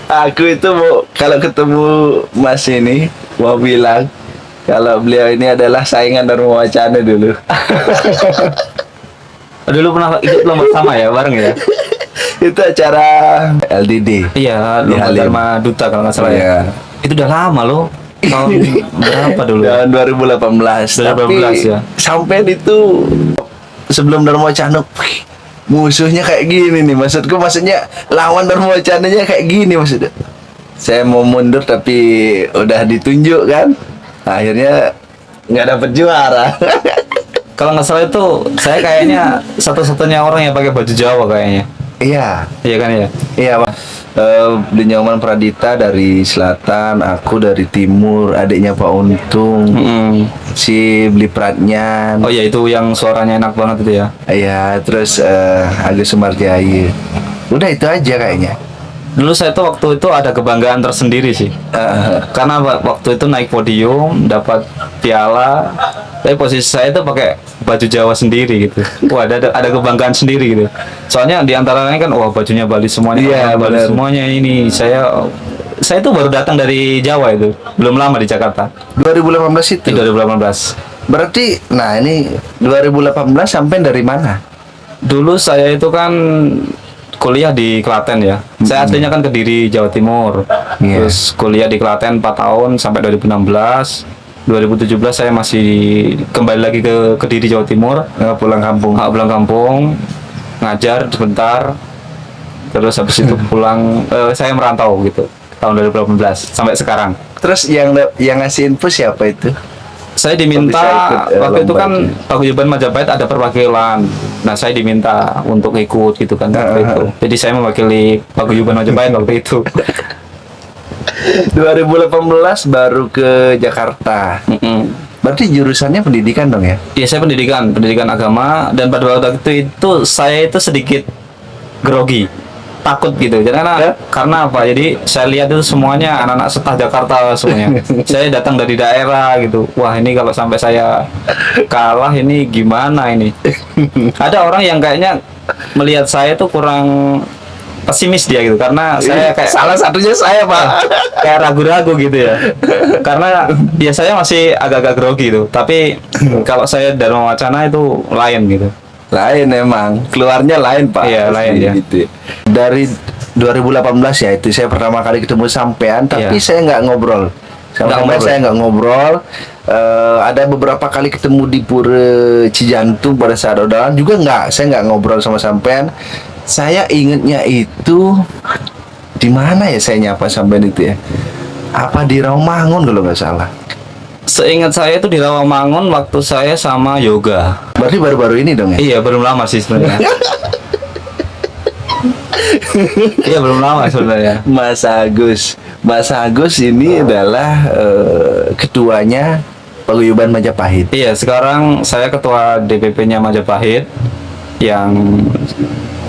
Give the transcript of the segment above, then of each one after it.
Aku itu mau kalau ketemu Mas ini mau bilang kalau beliau ini adalah saingan Dharma Wacana dulu. Dulu pernah ikut lomba sama ya, bareng ya? Itu acara LDD. Iya, Di lomba Halim. Dharma Duta kalau nggak salah ya. Iya. Itu udah lama loh. Tahun berapa dulu ya? Tahun 2018. 2018 Tapi ya. sampai itu sebelum Dharma Wacana, wih, musuhnya kayak gini nih. Maksudnya lawan Dharma Wacananya kayak gini maksudnya. Saya mau mundur tapi udah ditunjuk kan. Akhirnya nggak dapet juara. Kalau nggak salah itu saya kayaknya satu-satunya orang yang pakai baju Jawa kayaknya. Iya, Iya kan ya? iya Pak. Nyoman Pradita dari selatan, aku dari timur, adiknya Pak Untung, si Bli Pratnyan. Oh iya, itu yang suaranya enak banget itu ya. Iya, terus Agus Sumarjaya. Udah itu aja kayaknya. Dulu saya tuh waktu itu ada kebanggaan tersendiri sih. Karena waktu itu naik podium, dapat piala, tapi posisi saya itu pakai baju Jawa sendiri gitu. Wah, ada kebanggaan sendiri gitu. Soalnya di antaranya kan, wah bajunya Bali semuanya, Iya, Bali benar. semuanya ini. Saya itu baru datang dari Jawa itu, belum lama di Jakarta. 2018 itu. Di 2018. Berarti, nah ini 2018 sampai dari mana? Dulu saya itu kan kuliah di Klaten ya. Saya aslinya kan Kediri, Jawa Timur. Iya. Terus kuliah di Klaten 4 tahun sampai 2016. 2017 saya masih kembali lagi ke Kediri, Jawa Timur. Pulang kampung. Pulang kampung, ngajar sebentar. Terus habis itu pulang, saya merantau gitu. Tahun 2018 sampai sekarang. Terus yang ngasih info siapa itu? Saya Bisa diminta ikut, waktu itu lomba kan itu. paguyuban Majapahit ada perwakilan. Nah, saya diminta untuk ikut gitu kan waktu itu. Jadi saya mewakili paguyuban Majapahit waktu itu. 2018 baru ke Jakarta. Berarti jurusannya pendidikan dong ya? Iya, saya pendidikan agama, dan pada waktu itu saya itu sedikit grogi, takut gitu. Karena apa? Jadi saya lihat itu semuanya anak-anak setah Jakarta semuanya. Saya datang dari daerah gitu. Wah, ini kalau sampai saya kalah ini gimana ini? Ada orang yang kayaknya melihat saya itu kurang pesimis dia gitu, karena saya kayak Salah satunya saya Pak. kayak ragu-ragu gitu ya. Karena ya saya masih agak-agak grogi gitu. Tapi kalau saya Dharma Wacana itu lain gitu. Lain emang, keluarnya lain Pak. Iya, Pasti lain ya. Gitu. Dari 2018 ya itu saya pertama kali ketemu sampean, tapi Iya. saya nggak ngobrol. Sama Nggak sampean ngobrol. saya nggak ngobrol. Ada beberapa kali ketemu di Pura Cijantung pada saat odalan juga saya nggak ngobrol sama sampean. Saya ingetnya itu di mana ya saya nyapa sampean itu ya? Apa di Rawamangun kalau nggak salah? Seingat saya itu di Rawamangun waktu saya sama Yoga. Berarti baru-baru ini dong ya? Iya, belum lama sih sebenarnya. Iya, belum lama sebenarnya. Mas Agus ini adalah ketuanya Paguyuban Majapahit. Iya, sekarang saya ketua DPP-nya Majapahit yang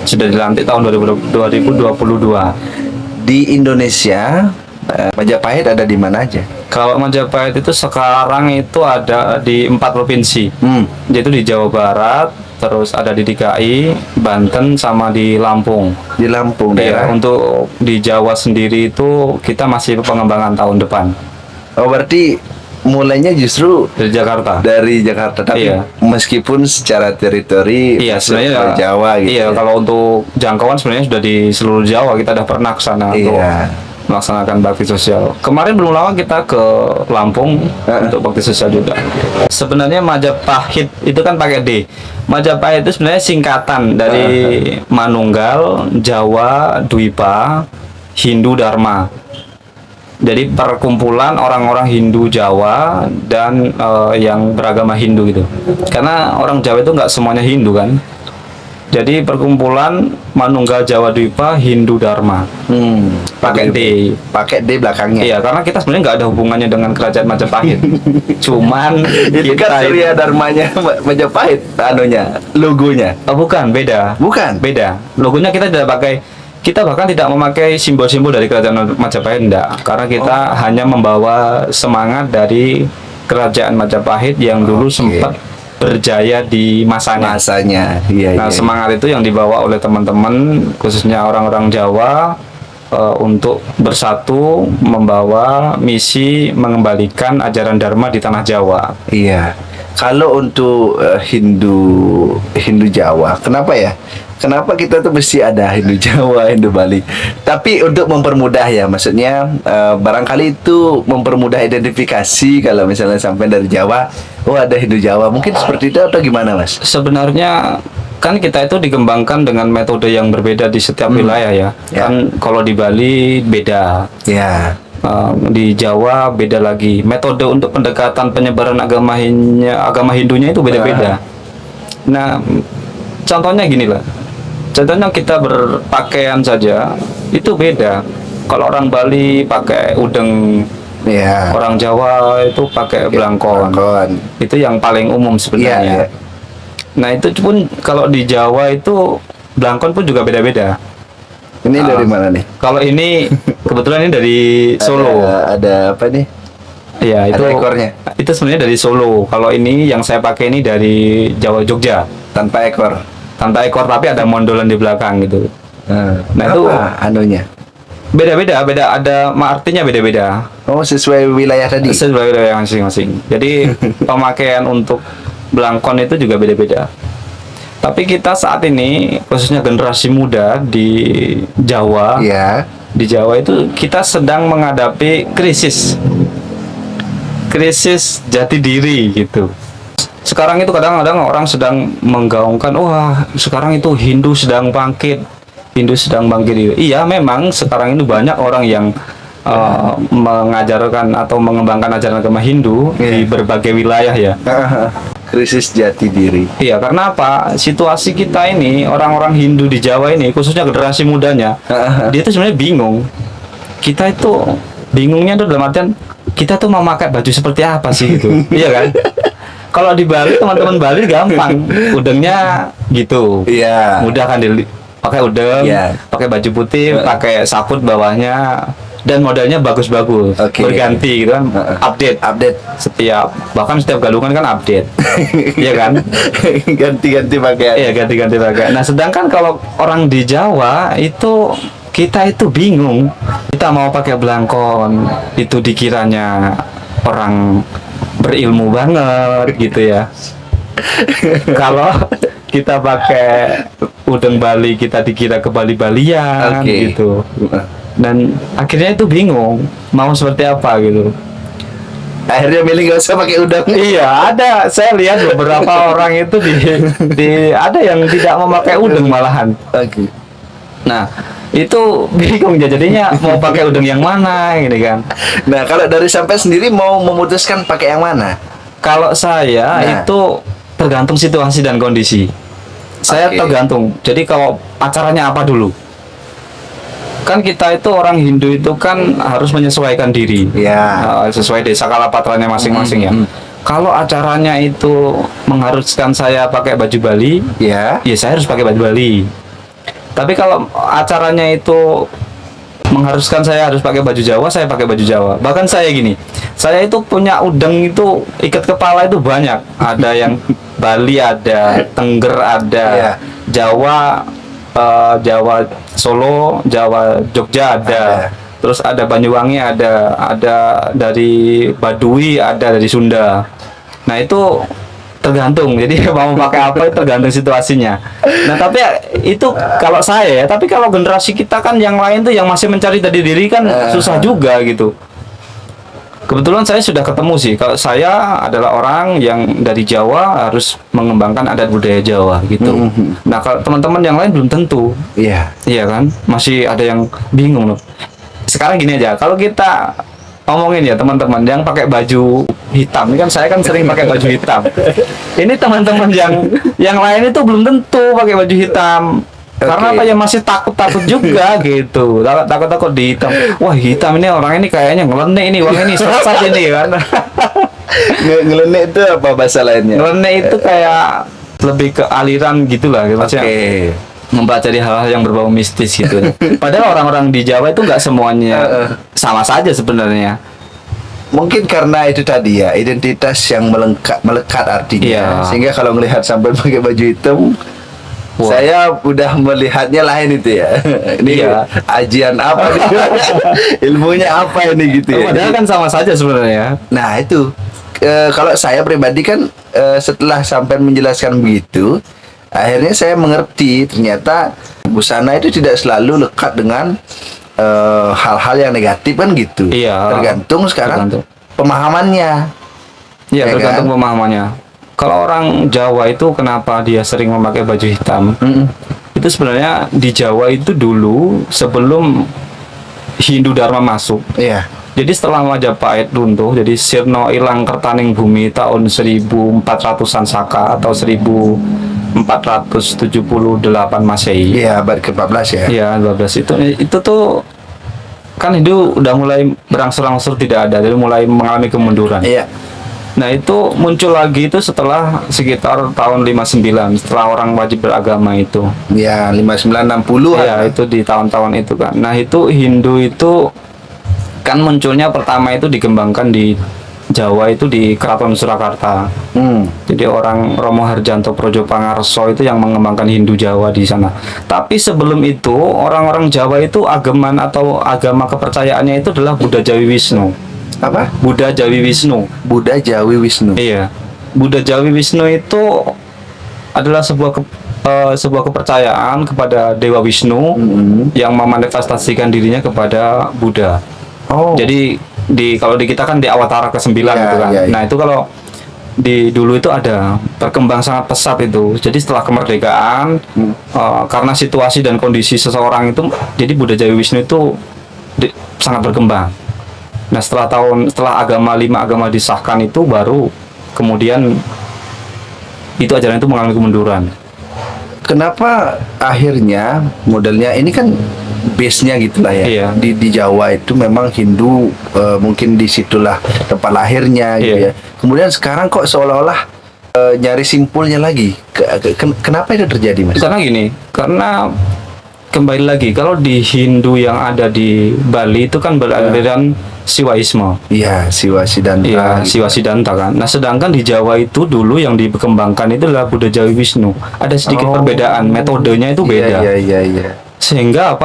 sudah dilantik tahun 2022. Di Indonesia, Majapahit ada di mana aja? Kalau Majapahit itu sekarang itu ada di 4 provinsi, yaitu di Jawa Barat, terus ada di DKI, Banten, sama di Lampung. Di Lampung Iya, daerah. untuk di Jawa sendiri itu kita masih pengembangan tahun depan Oh, berarti mulainya justru dari Jakarta. dari Jakarta, tapi Iya. meskipun secara teritori Iya, masuk sebenarnya ke Jawa gitu. Iya, ya. kalau untuk jangkauan sebenarnya sudah di seluruh Jawa, kita udah pernah ke sana untuk Iya. melaksanakan bakti sosial. Kemarin belum lama kita ke Lampung untuk bakti sosial juga. Sebenarnya Majapahit itu kan pakai D. Majapahit itu sebenarnya singkatan dari Manunggal, Jawa, Dwipa, Hindu, Dharma. Jadi perkumpulan orang-orang Hindu Jawa dan yang beragama Hindu gitu. Karena orang Jawa itu nggak semuanya Hindu kan. Jadi perkumpulan Manunggal, Jawa, Dwipa, Hindu, Dharma. Pakai D. Pakai D belakangnya. Iya, karena kita sebenarnya nggak ada hubungannya dengan kerajaan Majapahit. Cuman Itu kan Surya Dharmanya Majapahit, anunya, logonya. Oh, bukan, beda. Bukan. Beda. Logonya kita tidak pakai. Kita bahkan tidak memakai simbol-simbol dari kerajaan Majapahit, enggak. Karena kita hanya membawa semangat dari kerajaan Majapahit yang dulu sempat berjaya di masanya. Iya, Nah, iya. semangat itu yang dibawa oleh teman-teman, khususnya orang-orang Jawa, untuk bersatu membawa misi mengembalikan ajaran Dharma di tanah Jawa. Iya. Kalau untuk Hindu Jawa, kenapa ya? Kenapa kita tuh mesti ada Hindu Jawa, Hindu Bali? Tapi untuk mempermudah ya, maksudnya barangkali itu mempermudah identifikasi kalau misalnya sampai dari Jawa, oh ada Hindu Jawa, mungkin seperti itu atau gimana, Mas? Sebenarnya kan kita itu dikembangkan dengan metode yang berbeda di setiap wilayah ya. Ya. Kan kalau di Bali beda, Ya, di Jawa beda lagi. Metode untuk pendekatan penyebaran agama Hindunya itu beda-beda. Nah, contohnya gini lah. Contohnya kita berpakaian saja itu beda. Kalau orang Bali pakai udeng, ya. orang Jawa itu pakai belangkon. Kawan. Itu yang paling umum sebenarnya. Iya, iya. Nah, itu pun kalau di Jawa itu belangkon pun juga beda-beda. Ini dari mana nih? Kalau ini kebetulan ini dari Solo. Ada apa nih? Iya, itu Ada ekornya? Itu sebenarnya dari Solo. Kalau ini yang saya pakai ini dari Jawa Jogja. Tanpa ekor. Tanpa ekor tapi ada mondolan di belakang gitu. Nah, itu apa anunya? beda-beda, ada artinya beda-beda. Oh, sesuai wilayah tadi. Sesuai wilayah masing-masing. Jadi pemakaian untuk belangkon itu juga beda-beda. Tapi kita saat ini khususnya generasi muda di Jawa, Iya. di Jawa itu kita sedang menghadapi krisis jati diri gitu. Sekarang itu kadang-kadang orang sedang menggaungkan, wah sekarang itu Hindu sedang bangkit. Iya, memang sekarang ini banyak orang yang mengajarkan atau mengembangkan ajaran agama Hindu di berbagai wilayah ya. Krisis jati diri. Iya, karena apa? Situasi kita ini, orang-orang Hindu di Jawa ini, khususnya generasi mudanya, dia itu sebenarnya bingung. Kita itu bingungnya tuh dalam artian kita tuh mau pakai baju seperti apa sih gitu. Iya kan? Kalau di Bali, teman-teman Bali gampang, udengnya gitu. Iya. Mudah kan pakai udeng, Iya. pakai baju putih, pakai saput bawahnya, dan modelnya bagus-bagus, Oke. berganti gitu kan, update bahkan setiap galungan kan update. Iya kan? Ganti-ganti pakaian. Iya, ganti-ganti pakaian. Nah, sedangkan kalau orang di Jawa itu kita itu bingung. Kita mau pakai belangkon, itu dikiranya orang berilmu banget gitu ya. Kalau kita pakai udeng Bali, kita dikira ke Bali-Balian Oke. gitu. Dan akhirnya itu bingung mau seperti apa gitu. Akhirnya milih nggak usah pakai udang. Iya, ada. Saya lihat beberapa orang itu ada yang tidak memakai udeng malahan. Oke. Nah, itu bingung ya, jadinya mau pakai udeng yang mana ini kan. Nah, kalau dari sampai sendiri mau memutuskan pakai yang mana? Kalau saya Nah. itu tergantung situasi dan kondisi. Saya Oke. tergantung. Jadi kalau acaranya apa dulu? Kan kita itu orang Hindu itu kan harus menyesuaikan diri. Ya. Sesuai desa kalapatranya masing-masing ya. Kalau acaranya itu mengharuskan saya pakai baju Bali, Ya. ya saya harus pakai baju Bali. Tapi kalau acaranya itu mengharuskan saya harus pakai baju Jawa, saya pakai baju Jawa. Bahkan saya gini, saya itu punya udeng itu ikat kepala itu banyak. Ada yang Bali, ada Tengger, ada Iya. Jawa, Jawa Solo, Jawa Jogja ada. Terus ada Banyuwangi, ada dari Baduy, ada dari Sunda. Nah, itu tergantung. Jadi mau pakai apa itu tergantung situasinya. Nah, tapi itu kalau saya ya, tapi kalau generasi kita kan yang lain tuh yang masih mencari jati diri kan susah juga gitu. Kebetulan saya sudah ketemu sih. Kalau saya adalah orang yang dari Jawa harus mengembangkan adat budaya Jawa gitu. Nah, kalau teman-teman yang lain belum tentu. Iya. Iya kan? Masih ada yang bingung loh. Sekarang gini aja, kalau kita ngomongin ya teman-teman yang pakai baju hitam, ini kan saya kan sering pakai baju hitam. Ini teman-teman yang lain itu belum tentu pakai baju hitam. Karena Oke. apa ya, masih takut-takut juga gitu. Takut-takut di hitam. Wah, hitam ini orang ini kayaknya ngelenek ini, wah ini sesat ini kan. Ngelenek itu apa bahasa lainnya? Ngelenek itu kayak lebih ke aliran gitulah gitu. Oke. Maksudnya mempelajari hal-hal yang berbau mistis gitu. Padahal orang-orang di Jawa itu nggak semuanya sama saja sebenarnya. mungkin karena itu tadi ya, identitas yang melekat artinya. Iya. Sehingga kalau melihat sampai pakai baju hitam, Wah. saya udah melihatnya lain itu ya. Ini Iya. ajian apa nih? Ilmunya apa ini gitu ya. Padahal kan sama saja sebenarnya. Nah itu kalau saya pribadi kan setelah sampai menjelaskan begitu, akhirnya saya mengerti ternyata busana itu tidak selalu lekat dengan hal-hal yang negatif kan gitu. Iya. Tergantung sekarang Tergantung. pemahamannya. Iya, Ya tergantung kan? pemahamannya. Kalau orang Jawa itu kenapa dia sering memakai baju hitam? Mm-mm. Itu sebenarnya di Jawa itu dulu sebelum Hindu Dharma masuk. Iya. Jadi setelah Majapahit runtuh, jadi sirna ilang kertaning bumi tahun 1400-an Saka atau 1478 Masehi. Iya, abad ke-14 ya. Iya, 12 itu tuh kan Hindu udah mulai berangsur-angsur tidak ada, jadi mulai mengalami kemunduran. Iya. Nah, itu muncul lagi itu setelah sekitar tahun 59, setelah orang wajib beragama itu. Ya, 5960-an. Ya, itu di tahun-tahun itu kan. Nah, itu Hindu itu kan munculnya pertama itu dikembangkan di Jawa itu di Keraton Surakarta. Jadi orang Romo Harjanto Projo Pangarso itu yang mengembangkan Hindu Jawa di sana. Tapi sebelum itu orang-orang Jawa itu agaman atau agama kepercayaannya itu adalah Buddha Jawi Wisnu. Apa? Buddha Jawi Wisnu. Buddha Jawi Wisnu. Iya. Buddha Jawi Wisnu itu adalah sebuah kepercayaan kepada Dewa Wisnu yang memanifestasikan dirinya kepada Buddha. Oh. Jadi kalau di kita kan di Awatara ke-9 Iya, gitu kan. iya, iya. Nah, itu kalau di dulu itu ada berkembang sangat pesat itu. Jadi setelah kemerdekaan karena situasi dan kondisi seseorang itu, jadi Buddha Jawi Wisnu itu sangat berkembang. Nah, setelah 5 agama disahkan itu baru kemudian itu ajaran itu mengalami kemunduran. Kenapa akhirnya modelnya ini kan base-nya gitulah ya. Iya. Di Jawa itu memang Hindu mungkin disitulah tempat lahirnya gitu Iya. ya. Kemudian sekarang kok seolah-olah nyari simpulnya lagi. Kenapa itu terjadi, Mas? Karena gini, karena kembali lagi kalau di Hindu yang ada di Bali itu kan beraliran Siwaisme. Iya, Siwa Siddhanta. Iya, Siwa Siddhanta kan. Nah, sedangkan di Jawa itu dulu yang dikembangkan itu adalah Buddha Jawi Wisnu. Ada sedikit perbedaan, metodenya itu beda. Iya. Sehingga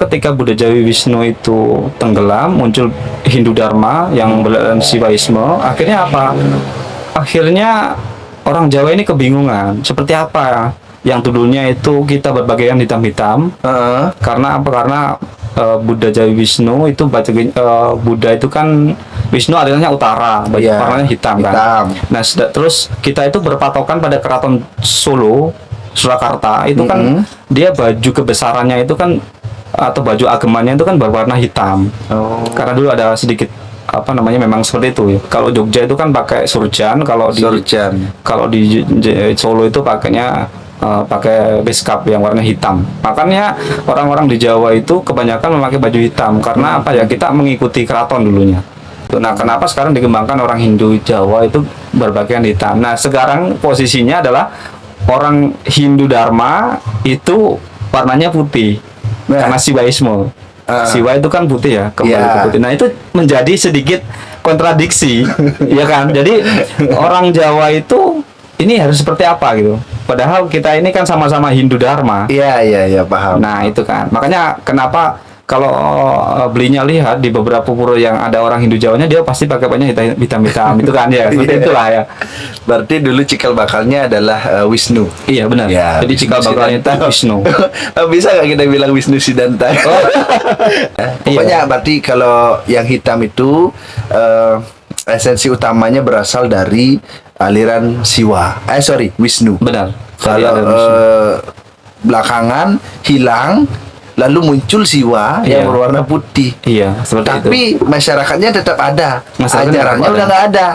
ketika Buddha Jawi Wisnu itu tenggelam, muncul Hindu Dharma yang beraliran Siwaisme. Akhirnya apa? Akhirnya orang Jawa ini kebingungan. Seperti apa yang dulunya itu kita berpakaian hitam-hitam. Heeh. Karena apa? Karena Buddha Jawi Wisnu itu Buddha itu kan Wisnu alirannya utara, Iya, warnanya hitam kan. hitam. Nah, terus kita itu berpatokan pada Keraton Solo, Surakarta itu kan dia baju kebesarannya itu kan atau baju agamanya itu kan berwarna hitam. Oh. Karena dulu ada sedikit memang seperti itu ya. Kalau Jogja itu kan pakai surjan, kalau di Surjan. Solo itu pakainya pakai beskap yang warna hitam. Makanya orang-orang di Jawa itu kebanyakan memakai baju hitam karena apa ya, kita mengikuti keraton dulunya. Nah, kenapa sekarang dikembangkan orang Hindu Jawa itu berpakaian hitam? Nah, sekarang posisinya adalah orang Hindu Dharma itu warnanya putih karena Siwaisme. Siwa itu kan putih ya, kembali ke putih. Nah, itu menjadi sedikit kontradiksi, ya kan? Jadi orang Jawa itu ini harus seperti apa gitu. Padahal kita ini kan sama-sama Hindu Dharma. Iya, paham. Nah, itu kan. Makanya kenapa kalau belinya lihat di beberapa pura yang ada orang Hindu Jawanya, dia pasti pakai banyak hitam-hitam itu kan ya. Seperti itulah ya. Berarti dulu cikal bakalnya adalah Wisnu. Iya, benar. Ya, Jadi cikal bakalnya itu Wisnu. Bisa nggak kita bilang Wisnu Siddhanta? Pokoknya berarti kalau yang hitam itu esensi utamanya berasal dari aliran Wisnu. Benar. Kalau belakangan hilang, lalu muncul Siwa Iya. yang berwarna putih. Iya, seperti itu. Tapi masyarakatnya tetap ada. Masyarakatnya Ajarannya tetap ada. udah nggak ada.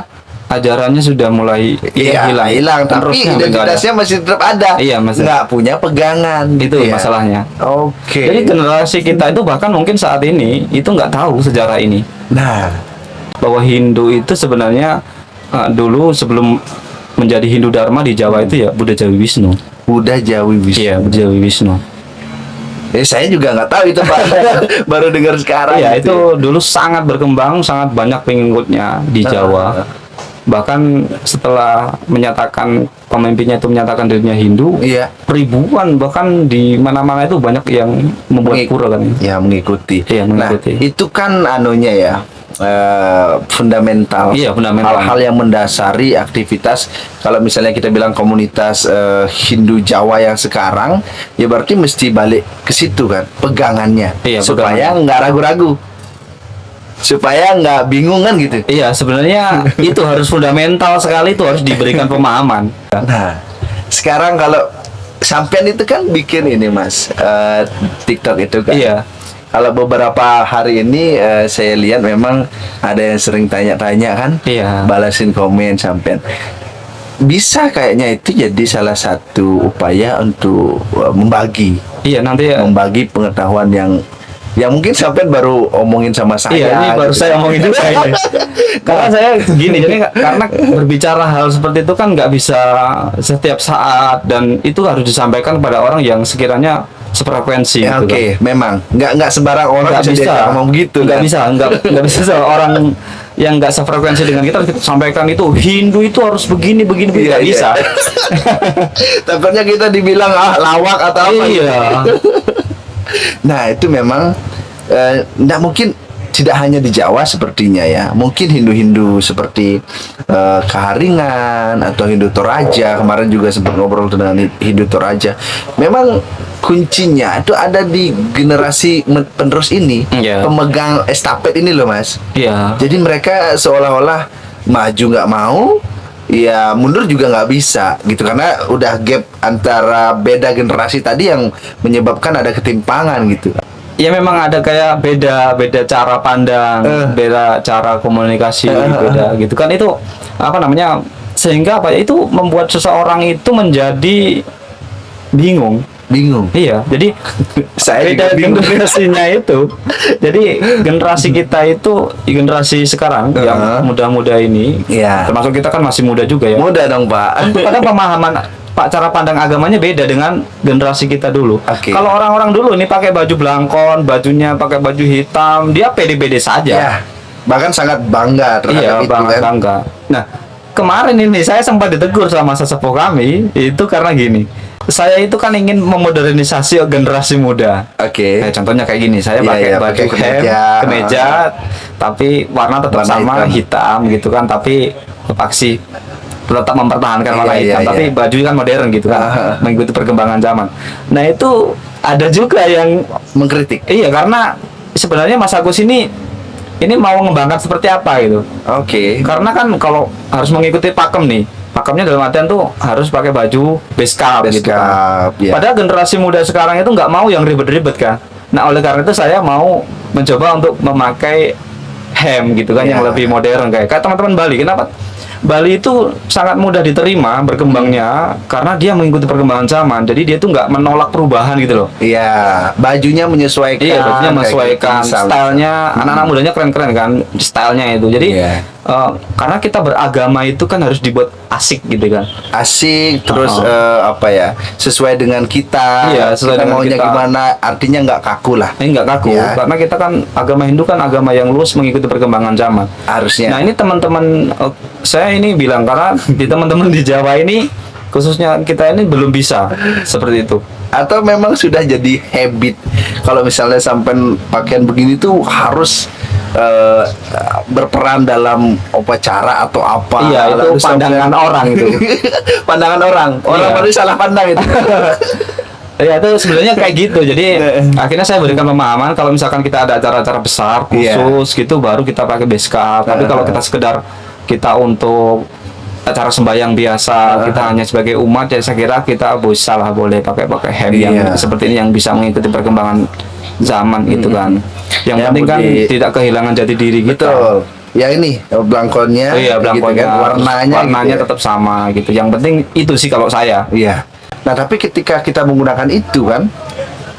Ajarannya sudah mulai hilang. Tapi Penerusnya udah nggak ada. identitasnya masih tetap ada. Iya, masih. Nggak punya pegangan. Itu gitu ya. masalahnya. Oke. Jadi generasi kita itu bahkan mungkin saat ini itu nggak tahu sejarah ini, Nah, bahwa Hindu itu sebenarnya dulu sebelum menjadi Hindu Dharma di Jawa itu ya Buddha Jawi Wisnu. Buddha Jawi Wisnu. Iya, Buddha Jawi Wisnu. Saya juga nggak tahu itu Pak. Baru dengar sekarang. Iya, gitu. itu dulu sangat berkembang, sangat banyak pengikutnya di Jawa. Bahkan setelah menyatakan pemimpinnya itu menyatakan dirinya Hindu, Iya. ribuan bahkan di mana-mana itu banyak yang membuat pura kan. Ya, mengikuti. Iya, mengikuti. Nah, itu kan anunya ya. Fundamental. Iya, fundamental. Hal-hal yang mendasari aktivitas. Kalau misalnya kita bilang komunitas Hindu Jawa yang sekarang, ya berarti mesti balik ke situ kan, pegangannya, Iya, supaya nggak ragu-ragu, supaya nggak bingung kan gitu. Iya, sebenarnya itu harus fundamental sekali, itu harus diberikan pemahaman. Nah, sekarang kalau sampean itu kan bikin ini Mas, TikTok itu kan. Iya. Kalau beberapa hari ini saya lihat memang ada yang sering tanya-tanya kan, Iya. balasin komen sampean. Bisa kayaknya itu jadi salah satu upaya untuk membagi Iya, nanti membagi pengetahuan yang mungkin sampean baru omongin sama saya. iya, ini baru gitu. saya omongin juga ini. Karena saya gini, jadi karena berbicara hal seperti itu kan nggak bisa setiap saat, dan itu harus disampaikan kepada orang yang sekiranya sefrekuensi. Ya, gitu oke, kan. memang nggak sembarang orang Nggak bisa diajak ngomong gitu nggak kan. bisa nggak bisa orang yang nggak sefrekuensi dengan kita sampaikan itu Hindu itu harus begini Iya, nggak iya. bisa. Takutnya kita dibilang lawak atau apa. Iya. Nah, itu memang nggak mungkin, tidak hanya di Jawa sepertinya ya. Mungkin Hindu-Hindu seperti Keharingan atau Hindu Toraja, kemarin juga sempat ngobrol dengan Hindu Toraja. Memang kuncinya itu ada di generasi penerus ini, Iya. pemegang estafet ini loh Mas. Iya. Jadi mereka seolah-olah maju nggak mau, ya mundur juga nggak bisa gitu, karena udah gap antara beda generasi tadi yang menyebabkan ada ketimpangan gitu. Ya memang ada kayak beda cara pandang, beda cara komunikasi, beda gitu kan, itu apa namanya, sehingga apa ya, itu membuat seseorang itu menjadi bingung. Iya, jadi Saya juga beda bingung. generasinya itu. Jadi generasi kita itu, generasi sekarang yang muda-muda ini, Iya. termasuk kita kan masih muda juga ya. Mudah dong Pak. Kadang pemahaman cara pandang agamanya beda dengan generasi kita dulu. Oke. Kalau orang-orang dulu ini pakai baju belangkon, bajunya pakai baju hitam, dia pede-pede saja. Ya, bahkan sangat bangga terhadap Iya, itu kan. bangga. Nah, kemarin ini saya sempat ditegur sama sesepuh kami, itu karena gini. Saya itu kan ingin memodernisasi generasi muda. Oke. Kayak contohnya kayak gini, saya Iya, pakai iya, baju pakai kemeja. kemeja, tapi warna tetap Warna sama hitam. hitam gitu kan, tapi paksi tetap mempertahankan warna Iya, hitam, iya, tapi iya. baju kan modern gitu kan, Ah. mengikuti perkembangan zaman. Nah itu ada juga yang Mengkritik. iya, karena sebenarnya Mas Agus ini mau mengembangkan seperti apa gitu. Oke. Karena kan kalau harus mengikuti pakem nih, pakemnya dalam artian tuh harus pakai baju beskap gitu kan. Beskap, ya. Padahal generasi muda sekarang itu nggak mau yang ribet-ribet kan. Nah oleh karena itu saya mau mencoba untuk memakai hem gitu kan, Ya. yang lebih modern kayak teman-teman Bali. Kenapa? Bali itu sangat mudah diterima berkembangnya karena dia mengikuti perkembangan zaman. Jadi dia tuh nggak menolak perubahan gitu loh. Iya, bajunya menyesuaikan. Iya, bajunya kayak menyesuaikan, gitu, misalnya. stylenya, anak-anak mudanya keren-keren kan, stylenya itu. Jadi Iya. karena kita beragama itu kan harus dibuat asik gitu kan. Asik, terus apa ya, sesuai dengan kita. Iya, sesuai kita dengan maunya kita. gimana, artinya nggak kaku lah. Ini nggak kaku, Iya. karena kita kan agama Hindu kan agama yang lurus mengikuti perkembangan zaman. Harusnya. Nah ini teman-teman, saya ini bilang karena di teman-teman di Jawa ini, khususnya kita ini belum bisa seperti itu. Atau memang sudah jadi habit, kalau misalnya sampai pakaian begini tuh harus berperan dalam upacara atau apa. Iya, itu Lalu pandangan sampai- orang itu. Pandangan orang Iya. baru salah pandang itu. Ya itu sebenarnya kayak gitu. Jadi akhirnya saya berikan pemahaman kalau misalkan kita ada acara-acara besar khusus gitu baru kita pakai beskap. Tapi kalau kita sekedar kita untuk acara sembahyang biasa, kita hanya sebagai umat, ya saya kira kita bisa lah boleh pakai hem yang Iya. seperti ini yang bisa mengikuti perkembangan zaman itu kan. Yang Ya, penting kan Budi. tidak kehilangan jati diri kita. Betul. Ya ini belangkonnya, Oh iya, belangkonya, gitu kan, warnanya, gitu ya. tetap sama gitu. Yang penting itu sih kalau saya. Iya. Nah, tapi ketika kita menggunakan itu kan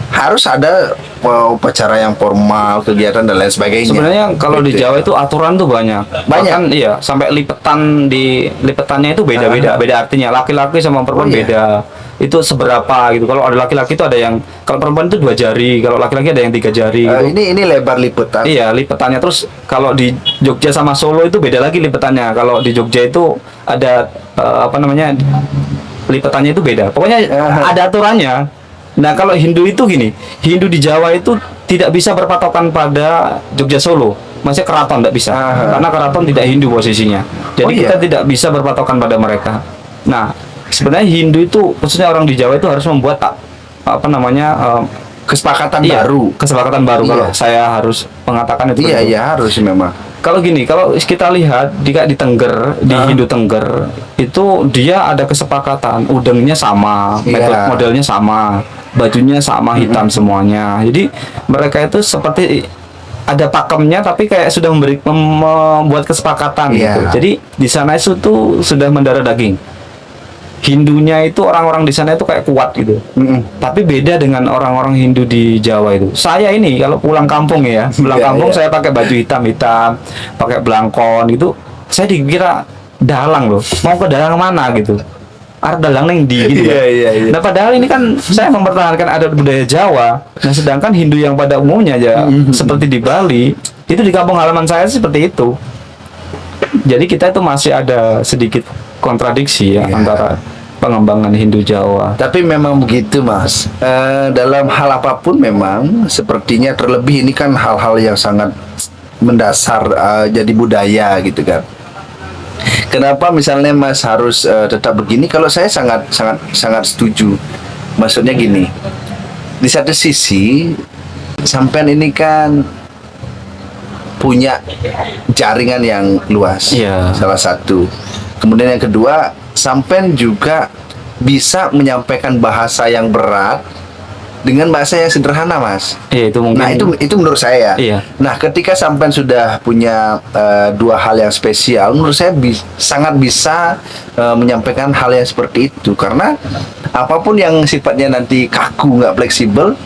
harus ada upacara yang formal, kegiatan dan lain sebagainya. Sebenarnya kalau di Gitu ya. Jawa itu aturan tuh banyak. Banyak? Bahkan iya, sampai lipetannya itu beda-beda, beda artinya. Laki-laki sama perempuan Oh, iya. beda. itu seberapa gitu. Kalau ada laki-laki itu ada yang, kalau perempuan itu 2 jari, kalau laki-laki ada yang 3 jari gitu. Ini lebar liputan. Iya, lipetannya. Terus kalau di Jogja sama Solo itu beda lagi lipetannya. Kalau di Jogja itu ada apa namanya, lipetannya itu beda. Pokoknya ada aturannya. Nah, kalau Hindu itu gini, Hindu di Jawa itu tidak bisa berpatokan pada Jogja Solo. Maksudnya keraton tidak bisa, karena keraton tidak Hindu posisinya. Jadi kita tidak bisa berpatokan pada mereka. Nah, sebenarnya Hindu itu, khususnya orang di Jawa itu harus membuat apa namanya, Kesepakatan iya, baru. kesepakatan baru. Iya. Kalau saya harus mengatakan itu. Iya, betul. iya harus memang. Kalau gini, kalau kita lihat di Tengger, di Hindu Tengger itu dia ada kesepakatan, udengnya sama, Iya. modelnya sama, bajunya sama, hitam semuanya. Jadi mereka itu seperti ada pakemnya, tapi kayak sudah membuat kesepakatan Iya. gitu. Jadi di sana itu tuh sudah mendarah daging. Hindunya itu orang-orang di sana itu kayak kuat gitu. Tapi beda dengan orang-orang Hindu di Jawa itu. Saya ini kalau pulang kampung ya, pulang Iya, kampung iya. saya pakai baju hitam-hitam, pakai belangkon gitu. Saya dikira dalang loh. Mau ke dalang mana gitu? Arep dalang neng di gitu. Iya, kan. iya, iya. Nah, padahal ini kan saya mempertahankan adat budaya Jawa. Nah, sedangkan Hindu yang pada umumnya aja seperti di Bali, itu di kampung halaman saya seperti itu. Jadi kita itu masih ada sedikit kontradiksi ya Iya. antara pengembangan Hindu Jawa. Tapi memang begitu Mas. Dalam hal apapun memang sepertinya, terlebih ini kan hal-hal yang sangat mendasar, jadi budaya gitu kan. Kenapa misalnya Mas harus tetap begini? Kalau saya sangat setuju. Maksudnya gini, di satu sisi sampean ini kan punya jaringan yang luas, Iya. salah satu. Kemudian yang kedua, sampean juga bisa menyampaikan bahasa yang berat dengan bahasa yang sederhana, Mas. Iya, itu mungkin. Nah, itu menurut saya. Iya. Nah, ketika sampean sudah punya dua hal yang spesial, menurut saya sangat bisa menyampaikan hal yang seperti itu, karena apapun yang sifatnya nanti kaku, nggak fleksibel,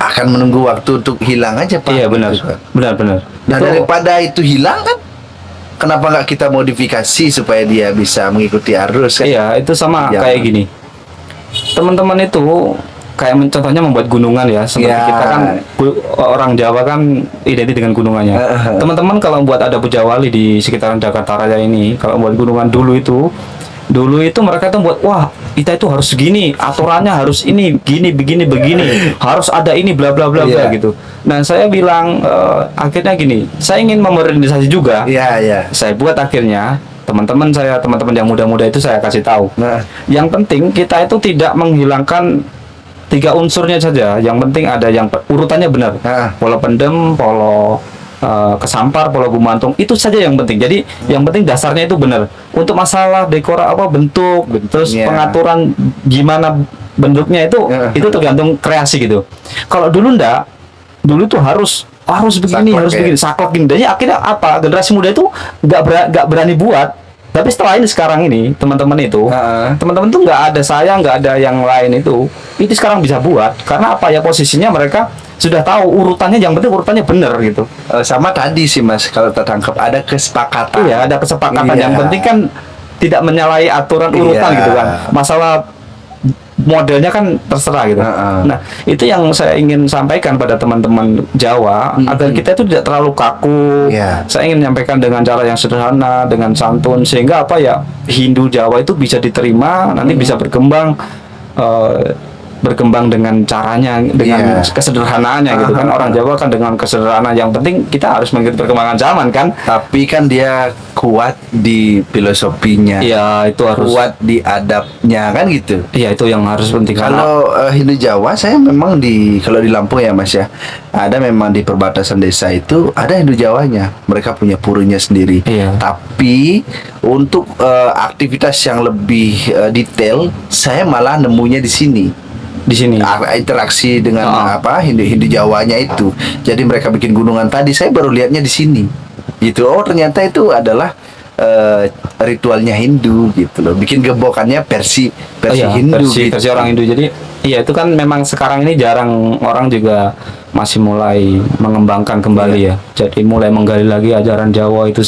akan menunggu waktu untuk hilang aja, Pak. Iya, benar. Gitu kan. Benar. Nah, Itu- daripada itu hilang kan, kenapa nggak kita modifikasi supaya dia bisa mengikuti arus kan? Iya, itu sama Iya. kayak gini. Teman-teman itu kayak contohnya membuat gunungan ya, seperti Iya. kita kan orang Jawa kan identik dengan gunungannya. Teman-teman kalau buat ada Pujawali di sekitaran Jakarta Raya ini, kalau buat gunungan dulu itu mereka tuh buat, wah kita itu harus segini, aturannya harus ini, gini, begini, harus ada ini, bla bla bla bla Iya. gitu. Nah, saya bilang akhirnya gini, saya ingin memodernisasi juga. Iya, iya. Saya buat akhirnya teman-teman yang muda-muda itu saya kasih tahu. Nah, Yang penting kita itu tidak menghilangkan 3 unsurnya saja. Yang penting ada yang urutannya benar. Ah. Polo Pendem, Polo Kesampar, Polo Bumantung, itu saja yang penting. Jadi yang penting dasarnya itu benar. Untuk masalah dekor bentuk, terus Iya. pengaturan gimana bentuknya itu tergantung kreasi gitu. Kalau dulu ndak, dulu tuh harus begini, Saklek harus ya. begini, saklek gini. Jadi akhirnya apa? Generasi muda itu nggak berani buat. Tapi setelah ini sekarang ini teman-teman itu tuh nggak ada saya, nggak ada yang lain itu sekarang bisa buat karena apa ya, posisinya mereka sudah tahu urutannya, yang penting urutannya benar gitu. sama tadi sih Mas, kalau tertangkap ada kesepakatan. Iya, ada kesepakatan. Iya. Yang penting kan tidak menyalahi aturan urutan Iya. gitu kan. Masalah modelnya kan terserah gitu. Nah, itu yang saya ingin sampaikan pada teman-teman Jawa agar kita itu tidak terlalu kaku. Iya. Saya ingin menyampaikan dengan cara yang sederhana, dengan santun, sehingga apa ya, Hindu Jawa itu bisa diterima, nanti bisa berkembang dengan caranya, dengan Iya. kesederhanaannya gitu kan. Orang Jawa kan dengan kesederhanaan. Yang penting kita harus mengikuti perkembangan zaman kan. Tapi kan dia kuat di filosofinya. Iya, itu harus. Kuat di adabnya kan gitu. Iya, itu yang harus penting. Kalau Hindu Jawa, saya memang kalau di Lampung ya Mas ya, ada memang di perbatasan desa itu ada Hindu Jawanya. Mereka punya purunya sendiri. Iya. Tapi untuk aktivitas yang lebih detail, saya malah nemunya di sini. Interaksi dengan Hindu Jawanya itu. Jadi mereka bikin gunungan tadi, saya baru lihatnya di sini. Gitu. Oh, ternyata itu adalah ritualnya Hindu gitu loh. Bikin gebokannya versi Hindu gitu. versi orang Hindu. Jadi iya, itu kan memang sekarang ini jarang orang juga masih mulai mengembangkan kembali ya. Jadi mulai menggali lagi ajaran Jawa itu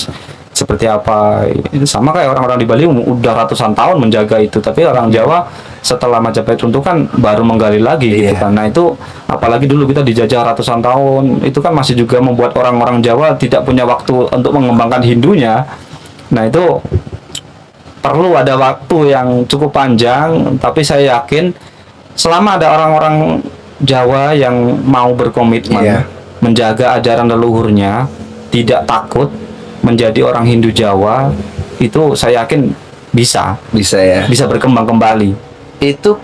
seperti apa. Itu sama kayak orang-orang di Bali udah ratusan tahun menjaga itu, tapi orang Jawa setelah Majapahit runtuh kan baru menggali lagi gitu Iya. kan. Nah itu apalagi dulu kita dijajah ratusan tahun, itu kan masih juga membuat orang-orang Jawa tidak punya waktu untuk mengembangkan Hindunya. Nah itu perlu ada waktu yang cukup panjang, tapi saya yakin selama ada orang-orang Jawa yang mau berkomitmen Iya. menjaga ajaran leluhurnya, tidak takut menjadi orang Hindu Jawa, itu saya yakin bisa ya. bisa berkembang kembali. Itu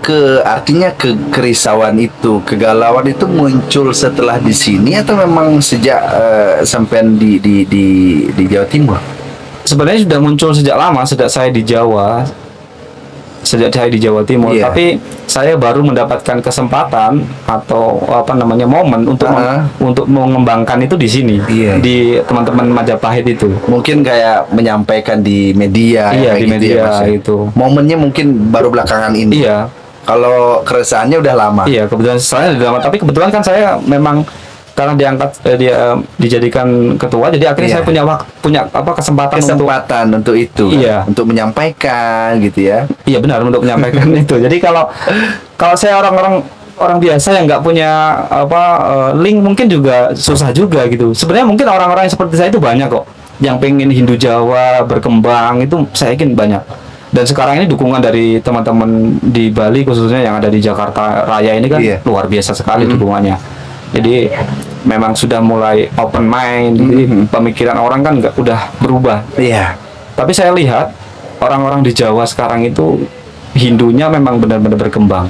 artinya kerisauan itu, kegalauan itu muncul setelah di sini atau memang sejak sampean di Jawa Timur? Sebenarnya sudah muncul sejak lama, sejak saya di Jawa, sejak saya di Jawa Timur. Iya. Tapi saya baru mendapatkan kesempatan atau apa namanya momen untuk untuk mengembangkan itu di sini, Iya. di teman-teman Majapahit itu. Mungkin kayak menyampaikan di media. Iya, kayak di gitu media ya, Mas, ya? itu. Momennya mungkin baru belakangan ini. Iya, Kalau keresahannya udah lama. iya kebetulan saya di dalam, tapi kebetulan kan saya memang karena diangkat dijadikan ketua, jadi akhirnya Iya. saya punya apa Kesempatan untuk itu, Iya. untuk menyampaikan gitu ya. Iya benar untuk menyampaikan itu. Jadi kalau saya orang biasa yang nggak punya link mungkin juga susah juga gitu. Sebenarnya mungkin orang-orang yang seperti saya itu banyak kok yang pengen Hindu Jawa berkembang, itu saya yakin banyak. Dan sekarang ini dukungan dari teman-teman di Bali khususnya yang ada di Jakarta Raya ini kan Iya. luar biasa sekali dukungannya. Jadi memang sudah mulai open mind, jadi pemikiran orang kan udah berubah. Iya. Tapi saya lihat orang-orang di Jawa sekarang itu Hindunya memang benar-benar berkembang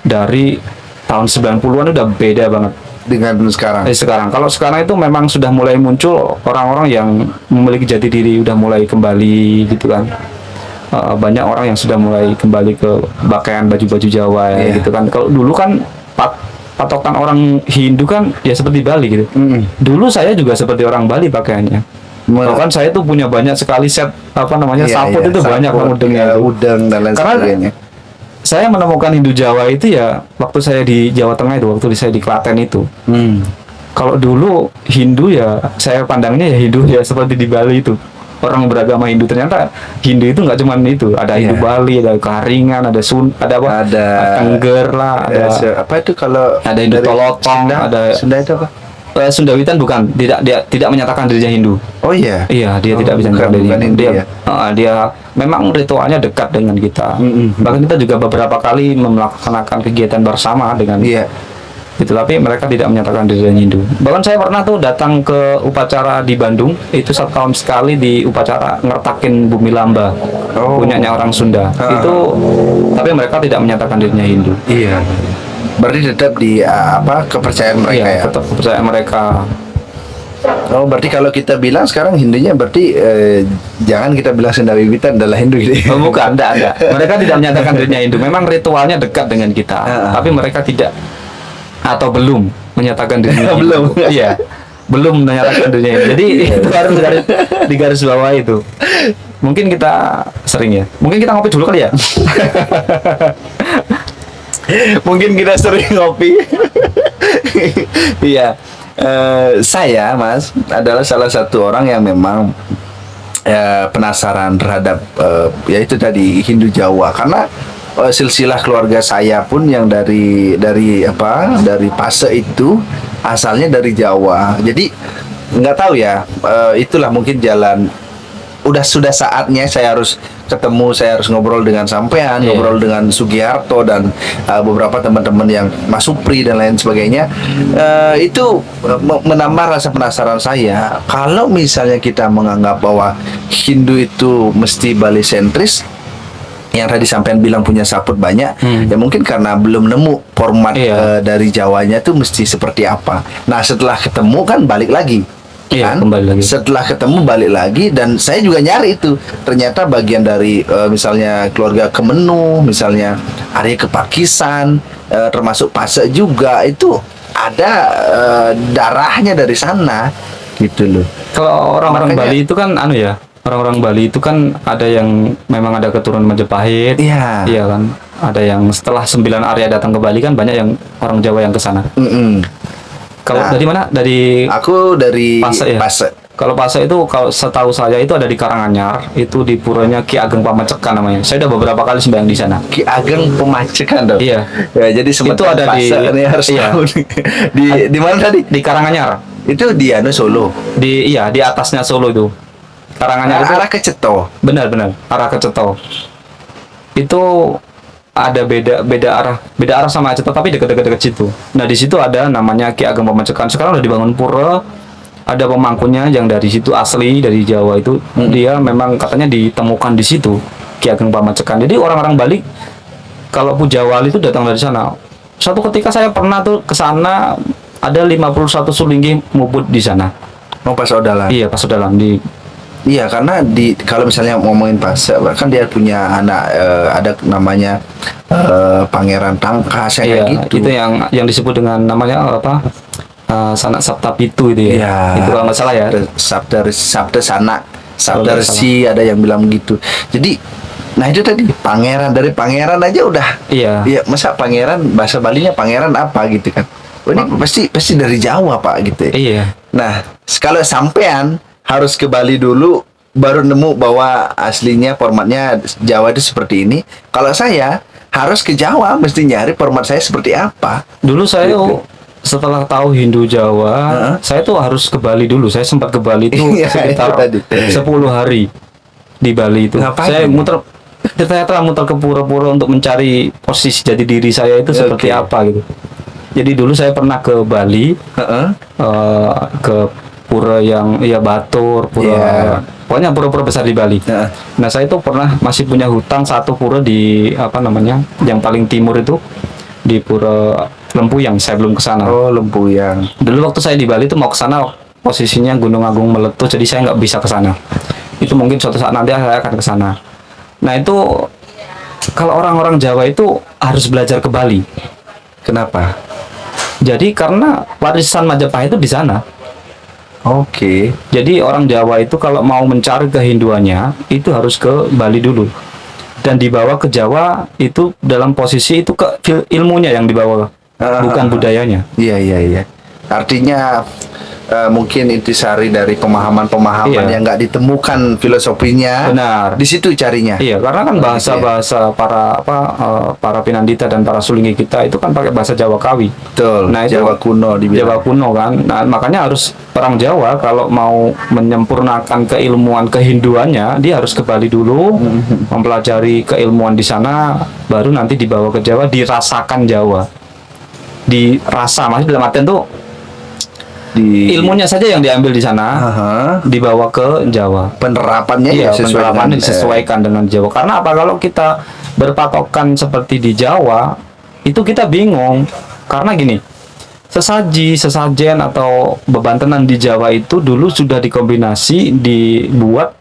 dari tahun 90-an udah beda banget Dengan sekarang. sekarang. Kalau sekarang itu memang sudah mulai muncul orang-orang yang memiliki jati diri, udah mulai kembali gitu kan. Banyak orang yang sudah mulai kembali ke pakaian baju-baju Jawa ya, Iya. gitu kan. Kalau dulu kan patokan orang Hindu kan ya seperti Bali gitu. Dulu saya juga seperti orang Bali pakaiannya. Bahkan saya tuh punya banyak sekali set Iya, saput iya, itu banyak saput, udengnya itu. udeng dan lain Karena sebagainya. saya menemukan Hindu Jawa itu ya waktu saya di Jawa Tengah itu, waktu saya di Klaten itu. Kalau dulu Hindu ya saya pandangnya ya Hindu ya seperti di Bali itu. Orang beragama Hindu, ternyata Hindu itu nggak cuma itu, ada Hindu Iya. Bali, ada Karingan, ada Ada Tengger lah, ada apa itu kalau ada Hindu dari Tolotong, Sunda, ada Sunda itu apa? Sundawitan bukan, dia tidak menyatakan dirinya Hindu. Oh iya. Iya, dia Oh, tidak bisa bukan dirinya Hindu dia, ya. dia memang ritualnya dekat dengan kita. Bahkan kita juga beberapa kali melaksanakan kegiatan bersama dengan Iya. gitu, tapi mereka tidak menyatakan dirinya Hindu. Bahkan saya pernah tuh datang ke upacara di Bandung, itu setahun sekali di upacara ngertakin Bumi Lamba, punyanya orang Sunda. Itu tapi mereka tidak menyatakan dirinya Hindu. Iya. Berarti tetap di kepercayaan mereka Iya, ya. tetap percaya mereka. Oh, berarti kalau kita bilang sekarang Hindunya berarti jangan kita bilang Sundawiwitan adalah Hindu gitu. Oh, bukan, enggak. Mereka tidak menyatakan dirinya Hindu. Memang ritualnya dekat dengan kita, tapi mereka tidak atau belum menyatakan dirinya Hindu. Belum. Iya. Belum menyatakan dirinya Hindu. Jadi itu harus di garis bawah itu. Mungkin kita sering ya. Mungkin kita ngopi dulu kali ya. Mungkin kita sering ngopi. Iya. Saya, Mas, adalah salah satu orang yang memang penasaran terhadap yaitu tadi Hindu Jawa, karena silsilah keluarga saya pun yang dari Pase itu asalnya dari Jawa. Jadi nggak tahu ya, itulah mungkin jalan. Sudah saatnya saya harus ketemu, saya harus ngobrol dengan sampean, ngobrol dengan Sugiharto dan beberapa teman-teman yang Mas Supri dan lain sebagainya. Itu menambah rasa penasaran saya. Kalau misalnya kita menganggap bahwa Hindu itu mesti Bali sentris, yang tadi sampean bilang punya saput banyak, ya mungkin karena belum nemu format dari Jawanya tuh mesti seperti apa. Nah, setelah ketemu kan balik lagi. Iya, Kan? kembali lagi. Setelah ketemu balik lagi, dan saya juga nyari itu. Ternyata bagian dari misalnya keluarga Kemenu, misalnya Arya Kepakisan, termasuk Pase juga, itu ada darahnya dari sana gitu loh. Kalau orang-orang Makanya- Bali itu kan orang-orang Bali itu kan ada yang memang ada keturunan Majapahit. Iya. Iya kan. Ada yang setelah 9 Arya datang ke Bali kan banyak yang orang Jawa yang ke sana. Mm-mm. Kalau Nah. dari mana? Dari Aku dari Pase ya? Pase. Kalau Pasak itu kalau setahu saya itu ada di Karanganyar, itu di puranya Ki Ageng Pamacekan namanya. Saya udah beberapa kali sembahyang di sana. Ki Ageng Pemacekan dong. Iya. Ya, jadi Itu ada di ini harus iya. tahu nih. Di mana tadi? Di Karanganyar. Itu di Solo. Di atasnya Solo itu. Karanganyar itu Arah ke Ceto. benar arah ke Ceto. Itu ada beda arah sama Ceto tapi dekat-dekat situ. Nah, di situ ada namanya Ki Ageng Pamacekan. Sekarang udah dibangun pura. Ada pemangkunya yang dari situ asli dari Jawa itu. Dia memang katanya ditemukan di situ Ki Ageng Pamacekan. Jadi orang-orang Bali kalau Puja Wali itu datang dari sana. Suatu ketika saya pernah tuh ke sana, ada 51 sulinggi mubut di sana. Mau pas Odalan. Iya, pas dalam di Iya, karena kalau misalnya ngomongin Pasak kan dia punya anak ada namanya Pangeran Tangkas iya, kayak gitu. itu yang disebut dengan namanya apa? Sanak Sabta Pitu itu ya. Iya. Itu kalau nggak salah ya. Sabda Sanak, Sabda Kalau nggak Resi ada yang bilang gitu. Jadi, nah itu tadi pangeran, dari pangeran aja udah. Iya. Iya, masa pangeran bahasa Balinya pangeran apa gitu kan? Oh, ini pasti dari Jawa Pak gitu ya. Iya. Nah, kalau sampean harus ke Bali dulu baru nemu bahwa aslinya formatnya Jawa itu seperti ini. Kalau saya harus ke Jawa mesti nyari format saya seperti apa. Dulu saya Gitu. setelah tahu Hindu Jawa, saya tuh harus ke Bali dulu. Saya sempat ke Bali itu Iya, sekitar itu tadi. 10 hari di Bali itu. Ngapain? Saya ternyata muter ke pura-pura untuk mencari posisi jati diri saya itu seperti Oke. apa gitu. Jadi dulu saya pernah ke Bali, Heeh. ke pura yang ya Batur, pura Iya. pokoknya pura-pura besar di Bali. Heeh. Nah, saya itu pernah masih punya hutang satu pura di apa namanya, yang paling timur itu di Pura Lempuyang. Saya belum ke sana. Oh, Lempuyang. Dulu waktu saya di Bali itu mau ke sana, posisinya Gunung Agung meletus, jadi saya nggak bisa ke sana. Itu mungkin suatu saat nanti saya akan ke sana. Nah, itu kalau orang-orang Jawa itu harus belajar ke Bali. Kenapa? Jadi karena warisan Majapahit itu di sana. Oke. Jadi orang Jawa itu kalau mau mencari kehinduannya itu harus ke Bali dulu. Dan dibawa ke Jawa itu dalam posisi itu ke ilmunya yang dibawa, bukan budayanya. Iya, iya, iya. Artinya mungkin intisari dari pemahaman-pemahaman Iya. yang nggak ditemukan filosofinya. Benar. Di situ carinya. Iya, karena kan bahasa-bahasa para Pinandita dan para Sulinggi kita itu kan pakai bahasa Jawa Kawi. Betul. Nah, itu Jawa kuno dibilang. Jawa kuno kan. Nah, makanya harus orang Jawa kalau mau menyempurnakan keilmuan kehinduannya, dia harus ke Bali dulu, mempelajari keilmuan di sana, baru nanti dibawa ke Jawa, dirasakan Jawa. Dirasa, maksudnya dalam artian tuh ilmunya saja yang diambil di sana, Aha. dibawa ke Jawa. Penerapannya Iya, ya sesuai penerapannya dengan, disesuaikan dengan Jawa. Karena apa, kalau kita berpatokan seperti di Jawa, itu kita bingung. Karena gini, sesajen atau bebantenan di Jawa itu dulu sudah dikombinasi, dibuat,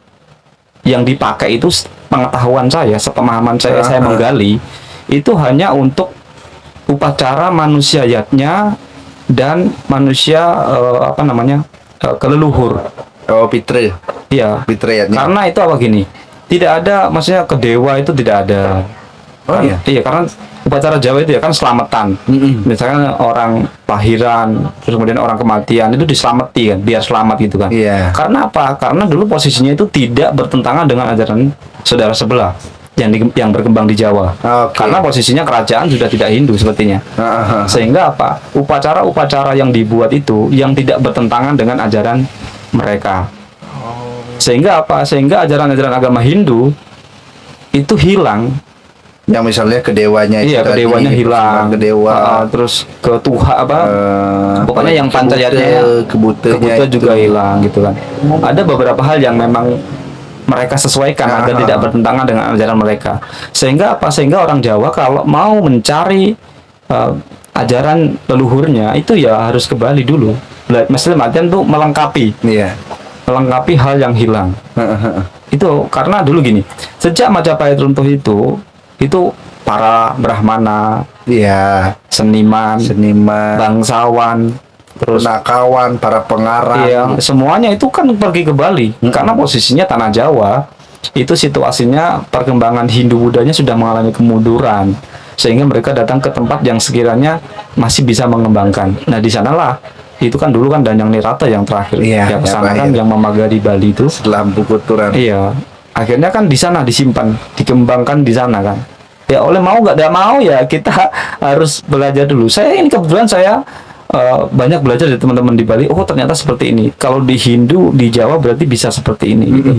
yang dipakai itu pengetahuan saya, sepemahaman saya menggali, itu hanya untuk upacara manusiayatnya dan manusia keleluhur. Oh, Pitre. Iya. Pitreyatnya. Karena itu apa gini? Tidak ada, maksudnya ke dewa itu tidak ada. Oh, iya. Iya, karena upacara Jawa itu ya kan selamatan. Misalkan orang lahiran, terus kemudian orang kematian itu diselamati kan, biar selamat gitu kan. Iya. Karena apa? Karena dulu posisinya itu tidak bertentangan dengan ajaran saudara sebelah yang berkembang di Jawa. Oke. Karena posisinya kerajaan sudah tidak Hindu sepertinya. Aha. Sehingga apa? Upacara-upacara yang dibuat itu yang tidak bertentangan dengan ajaran mereka. Sehingga apa? Sehingga ajaran-ajaran agama Hindu itu hilang. Yang misalnya ke dewanya itu Iya, ke tadi, dewanya hilang. ke dewa. Terus ke Tuhan pokoknya yang ke pancayatnya, kebutenya kebuta juga hilang gitu kan. Ada beberapa hal yang memang mereka sesuaikan agar tidak bertentangan dengan ajaran mereka. Sehingga apa? Sehingga orang Jawa kalau mau mencari ajaran leluhurnya itu ya harus ke Bali dulu. Maksudnya artian tuh melengkapi melengkapi hal yang hilang. Itu karena dulu gini, sejak Majapahit runtuh itu para Brahmana, seniman, bangsawan, terus penakawan, para pengarang. iya, semuanya itu kan pergi ke Bali karena posisinya tanah Jawa itu situasinya perkembangan Hindu Budanya sudah mengalami kemunduran, sehingga mereka datang ke tempat yang sekiranya masih bisa mengembangkan. Nah, di sanalah itu kan dulu kan Danyang Nirata yang terakhir Iya, yang kesana yang kan, terakhir. yang memagari Bali itu. Setelah buku turan. Iya, akhirnya kan di sana disimpan, dikembangkan di sana kan. Ya oleh mau nggak mau ya kita harus belajar dulu. Saya ini kebetulan saya banyak belajar dari teman-teman di Bali. Oh ternyata seperti ini. Kalau di Hindu, di Jawa berarti bisa seperti ini. Gitu.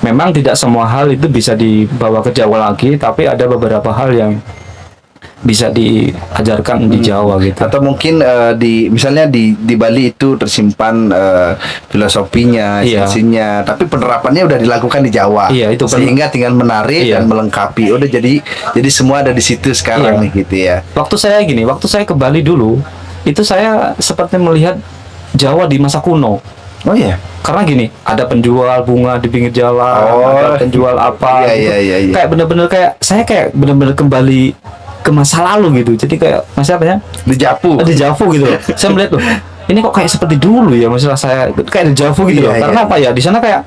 Memang tidak semua hal itu bisa dibawa ke Jawa lagi, tapi ada beberapa hal yang bisa diajarkan di Jawa gitu. Atau mungkin misalnya di Bali itu tersimpan filosofinya, Iya. esensinya, tapi penerapannya udah dilakukan di Jawa. Iya, itu sehingga tinggal menarik Iya. dan melengkapi. Udah jadi semua ada di situ sekarang Iya. nih gitu ya. Waktu saya ke Bali dulu, itu saya seperti melihat Jawa di masa kuno. Oh iya. Karena gini, ada penjual bunga di pinggir jalan, Oh. ada penjual apa, Iya, gitu. iya. Kayak bener-bener saya kayak bener-bener kembali ke masa lalu gitu. Jadi kayak masih apa ya? Dijapu. Dejavu gitu loh. Saya melihat loh, ini kok kayak seperti dulu ya, maksudnya saya kayak dejavu gitu loh. Iya, Karena iya. apa ya? Di sana kayak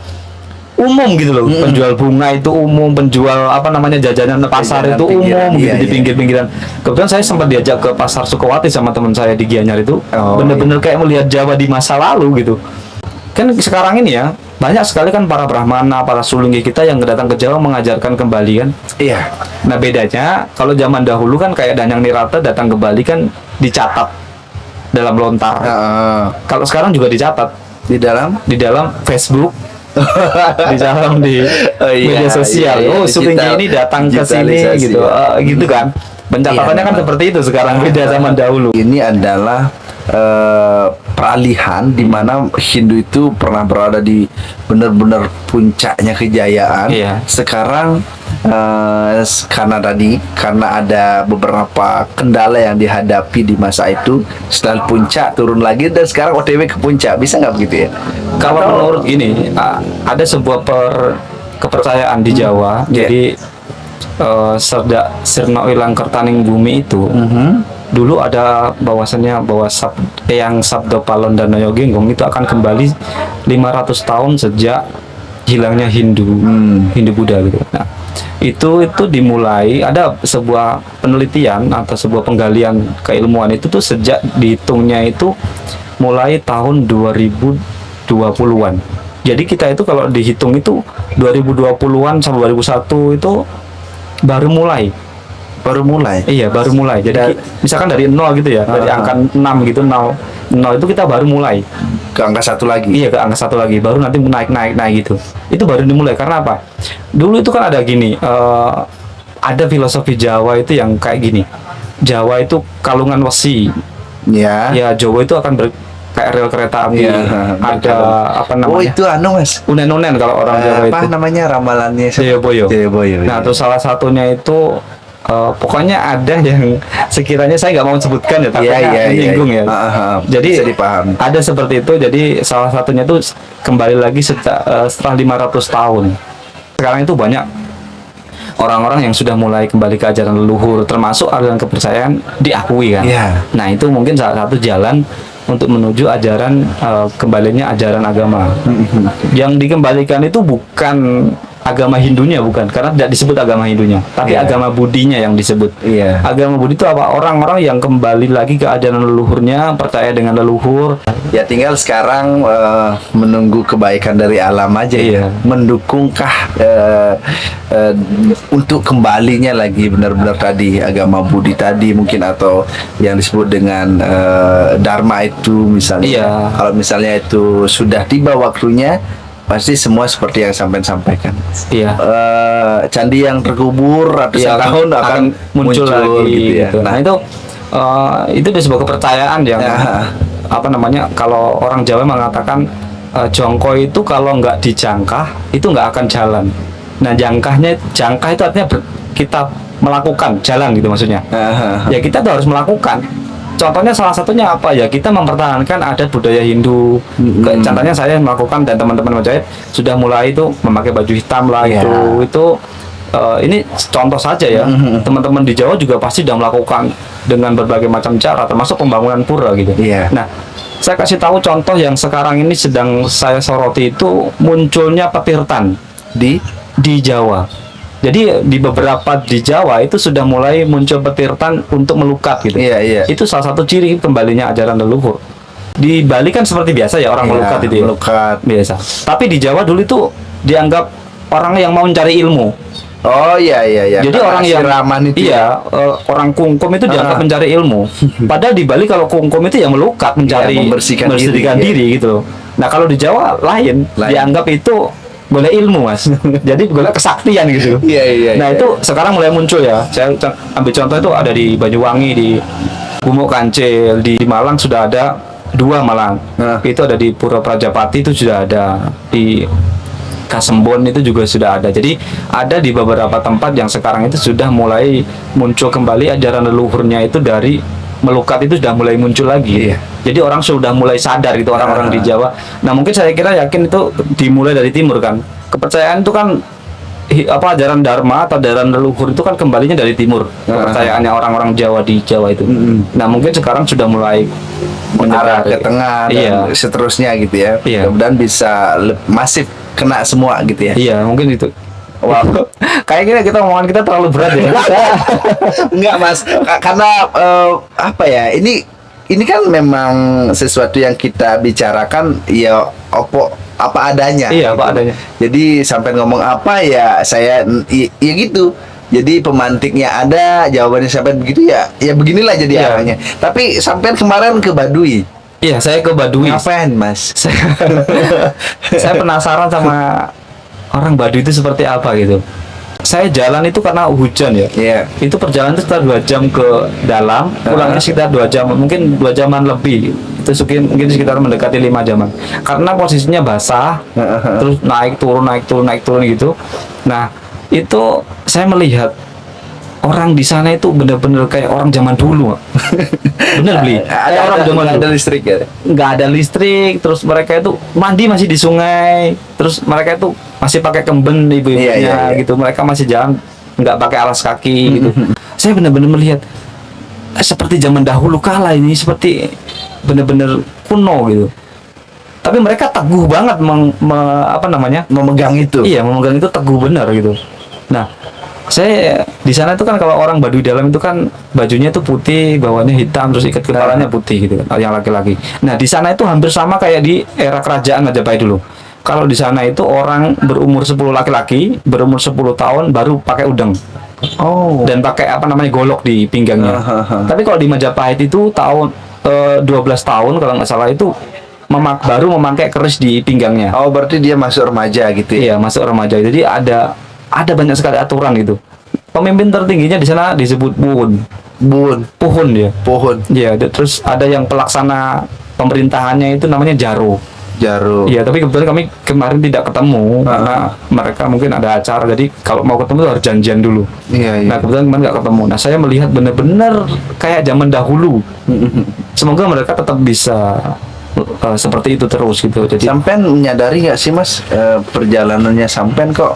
umum gitu loh. Penjual bunga itu umum, penjual apa namanya jajanan pasar Jajanan itu pinggiran, umum gitu iya, di iya. pinggir-pinggiran. Kebetulan saya sempat diajak ke pasar Sukawati sama teman saya di Gianyar itu. Oh, Bener-bener kayak melihat Jawa di masa lalu gitu. Kan sekarang ini ya banyak sekali kan para brahmana, para sulinggi kita yang datang ke Jawa mengajarkan kembali kan. Iya. Nah bedanya kalau zaman dahulu kan kayak Danyang Nirata datang ke Bali kan dicatat dalam lontar. Kalau sekarang juga dicatat Di dalam di dalam Facebook, di dalam di Oh, iya, media sosial. iya, iya. Oh Sulinggi Digital- ini datang ke sini digitalisasi gitu, ya. gitu kan. Pencatatannya Iya, kan memang. seperti itu sekarang beda zaman dahulu. ini adalah peralihan di mana Hindu itu pernah berada di benar-benar puncaknya kejayaan. Iya. Sekarang karena ada beberapa kendala yang dihadapi di masa itu, setelah puncak turun lagi dan sekarang OTW ke puncak. Bisa nggak begitu ya? Kalau menurut gini, ada sebuah kepercayaan di Jawa. Iya. Jadi Serda Sirna Ilang Kertaning Bumi itu dulu ada bahwasannya bahwa Eyang Sabdo Palon dan Noyo Genggong itu akan kembali 500 tahun sejak hilangnya Hindu Buddha gitu. Nah, itu dimulai ada sebuah penelitian atau sebuah penggalian keilmuan itu tuh sejak dihitungnya itu mulai tahun 2020-an. Jadi kita itu kalau dihitung itu 2020-an sampai 2001 itu baru mulai. Iya, baru mulai. Jadi misalkan dari 0 gitu ya, dari angka 6 gitu, 0 itu kita baru mulai Ke angka 1 lagi. iya ke angka 1 lagi, baru nanti naik gitu. Itu baru dimulai. Karena apa? Dulu itu kan ada gini, ada filosofi Jawa itu yang kayak gini. Jawa itu kalungan wesi. Ya. Ya, Jawa itu akan kayak rel kereta api. Iya. Ada apa Oh namanya? itu Mas. Unen-unen kalau orang Jawa Apa itu. namanya ramalannya? Jayabaya. Jayabaya. Nah, terus salah satunya itu pokoknya ada yang sekiranya saya nggak mau sebutkan ya, tapi menyinggung ya. Jadi bisa dipahami. ada seperti itu. Jadi salah satunya itu kembali lagi setelah 500 tahun. Sekarang itu banyak orang-orang yang sudah mulai kembali ke ajaran leluhur, termasuk aliran kepercayaan diakui kan. Iya. Nah itu mungkin salah satu jalan untuk menuju ajaran kembalinya ajaran agama. Yang dikembalikan itu bukan agama Hindunya, bukan, karena tidak disebut agama Hindunya, tapi Iya. agama Budinya yang disebut. Iya. Agama Budi itu apa? Orang-orang yang kembali lagi ke ajaran leluhurnya, percaya dengan leluhur. Ya tinggal sekarang menunggu kebaikan dari alam aja. Iya. Ya. Mendukungkah untuk kembalinya lagi benar-benar tadi agama Budi tadi mungkin, atau yang disebut dengan Dharma itu misalnya. Iya. Kalau misalnya itu sudah tiba waktunya, pasti semua seperti yang sampaikan. Iya. Candi yang terkubur ratusan Iya, tahun akan muncul lagi gitu ya. gitu. Nah itu ada sebuah kepercayaan yang apa namanya, kalau orang Jawa mengatakan jongko itu kalau nggak dijangkah itu nggak akan jalan. Nah jangkah itu artinya kita melakukan jalan gitu maksudnya. Ya kita tuh harus melakukan. Contohnya salah satunya apa ya, kita mempertahankan adat budaya Hindu. Contohnya saya melakukan dan teman-teman Mujahid sudah mulai itu memakai baju hitam lah. Iya. Itu ini contoh saja ya. Teman-teman di Jawa juga pasti sudah melakukan dengan berbagai macam cara, termasuk pembangunan pura gitu. Iya. Nah, saya kasih tahu contoh yang sekarang ini sedang saya soroti itu munculnya petirtan di Jawa. Jadi di beberapa di Jawa itu sudah mulai muncul petirtan untuk melukat gitu. Iya, iya. Itu salah satu ciri kembalinya ajaran leluhur. Di Bali kan seperti biasa ya orang Iya, melukat itu ya. melukat. Biasa. Tapi di Jawa dulu itu dianggap orang yang mau mencari ilmu. Oh iya iya iya. Jadi Karena orang yang siraman itu. iya, orang kungkum itu dianggap mencari ilmu. Padahal di Bali kalau kungkum itu yang melukat, mencari Iya, membersihkan diri, diri gitu. Nah, kalau di Jawa lain. Dianggap itu boleh ilmu, Mas. Jadi boleh kesaktian gitu. Iya iya. Nah, iya. itu sekarang mulai muncul ya. Saya ambil contoh itu ada di Banyuwangi, di Gumuk Kancil, di Malang sudah ada 2 Malang. Itu ada di Pura Prajapati itu sudah ada, di Kasembon itu juga sudah ada. Jadi ada di beberapa tempat yang sekarang itu sudah mulai muncul kembali ajaran leluhurnya itu dari melukat itu sudah mulai muncul lagi. Iya. Jadi orang sudah mulai sadar itu orang-orang di Jawa. Nah, mungkin saya kira yakin itu dimulai dari timur kan. Kepercayaan itu kan apa ajaran dharma atau ajaran leluhur itu kan kembalinya dari timur. Kepercayaannya orang-orang Jawa di Jawa itu. Nah, mungkin sekarang sudah mulai mengarah menyebar ke tengah dan Iya. seterusnya gitu ya. Iya. Mudah-mudahan bisa masif kena semua gitu ya. Iya, mungkin itu. Wow. Kayaknya kita omongan kita terlalu berat ya. Enggak Mas, karena apa ya? Ini kan memang sesuatu yang kita bicarakan ya apa adanya. Iya, apa adanya. Jadi sampai ngomong apa ya saya ya gitu. Jadi pemantiknya ada, jawabannya sampai begitu ya. Ya beginilah jadi Iya. arahnya. Tapi sampai kemarin ke Baduy. Iya, saya ke Baduy. Ngapain Mas? Saya penasaran sama orang Baduy itu seperti apa gitu. Saya jalan itu karena hujan ya. Iya. Itu perjalanan itu sekitar 2 jam ke dalam, pulangnya sekitar 2 jam, mungkin 2 jaman lebih. Itu mungkin sekitar mendekati 5 jaman. Karena posisinya basah, terus naik turun gitu. Nah, itu saya melihat orang di sana itu benar-benar kayak orang zaman dulu. Bener beli. Kayak orang zaman ada dulu. listrik ya. Nggak ada listrik, terus mereka itu mandi masih di sungai, terus mereka itu masih pakai kemben ibu-ibunya Iya, iya. gitu, mereka masih jalan nggak pakai alas kaki gitu. Saya benar-benar melihat seperti zaman dahulu kala ini, seperti benar-benar kuno gitu. Tapi mereka teguh banget apa namanya, Memegang itu. iya memegang itu teguh benar gitu. Nah, saya di sana itu kan kalau orang Baduy dalam itu kan bajunya itu putih, bawahnya hitam, terus ikat kepalanya putih gitu kan, yang laki-laki. Nah, di sana itu hampir sama kayak di era kerajaan Majapahit dulu. Kalau di sana itu orang berumur 10 laki-laki, berumur 10 tahun baru pakai udeng. Oh. Dan pakai apa namanya golok di pinggangnya. Tapi kalau di Majapahit itu tahun 12 tahun kalau nggak salah itu baru memakai keris di pinggangnya. Oh, berarti dia masuk remaja gitu ya. Iya, masuk remaja. Jadi ada banyak sekali aturan gitu. Pemimpin tertingginya di sana disebut Puhun dia. Pohon. Iya, terus ada yang pelaksana pemerintahannya itu namanya Jaro. Iya, tapi kebetulan kami kemarin tidak ketemu karena mereka mungkin ada acara. Jadi kalau mau ketemu tuh harus janjian dulu. Iya, iya. Nah, kebetulan kemarin nggak ketemu. Nah, saya melihat benar-benar kayak zaman dahulu. Semoga mereka tetap bisa seperti itu terus gitu. Jadi Sampean menyadari nggak sih Mas, perjalanannya Sampean kok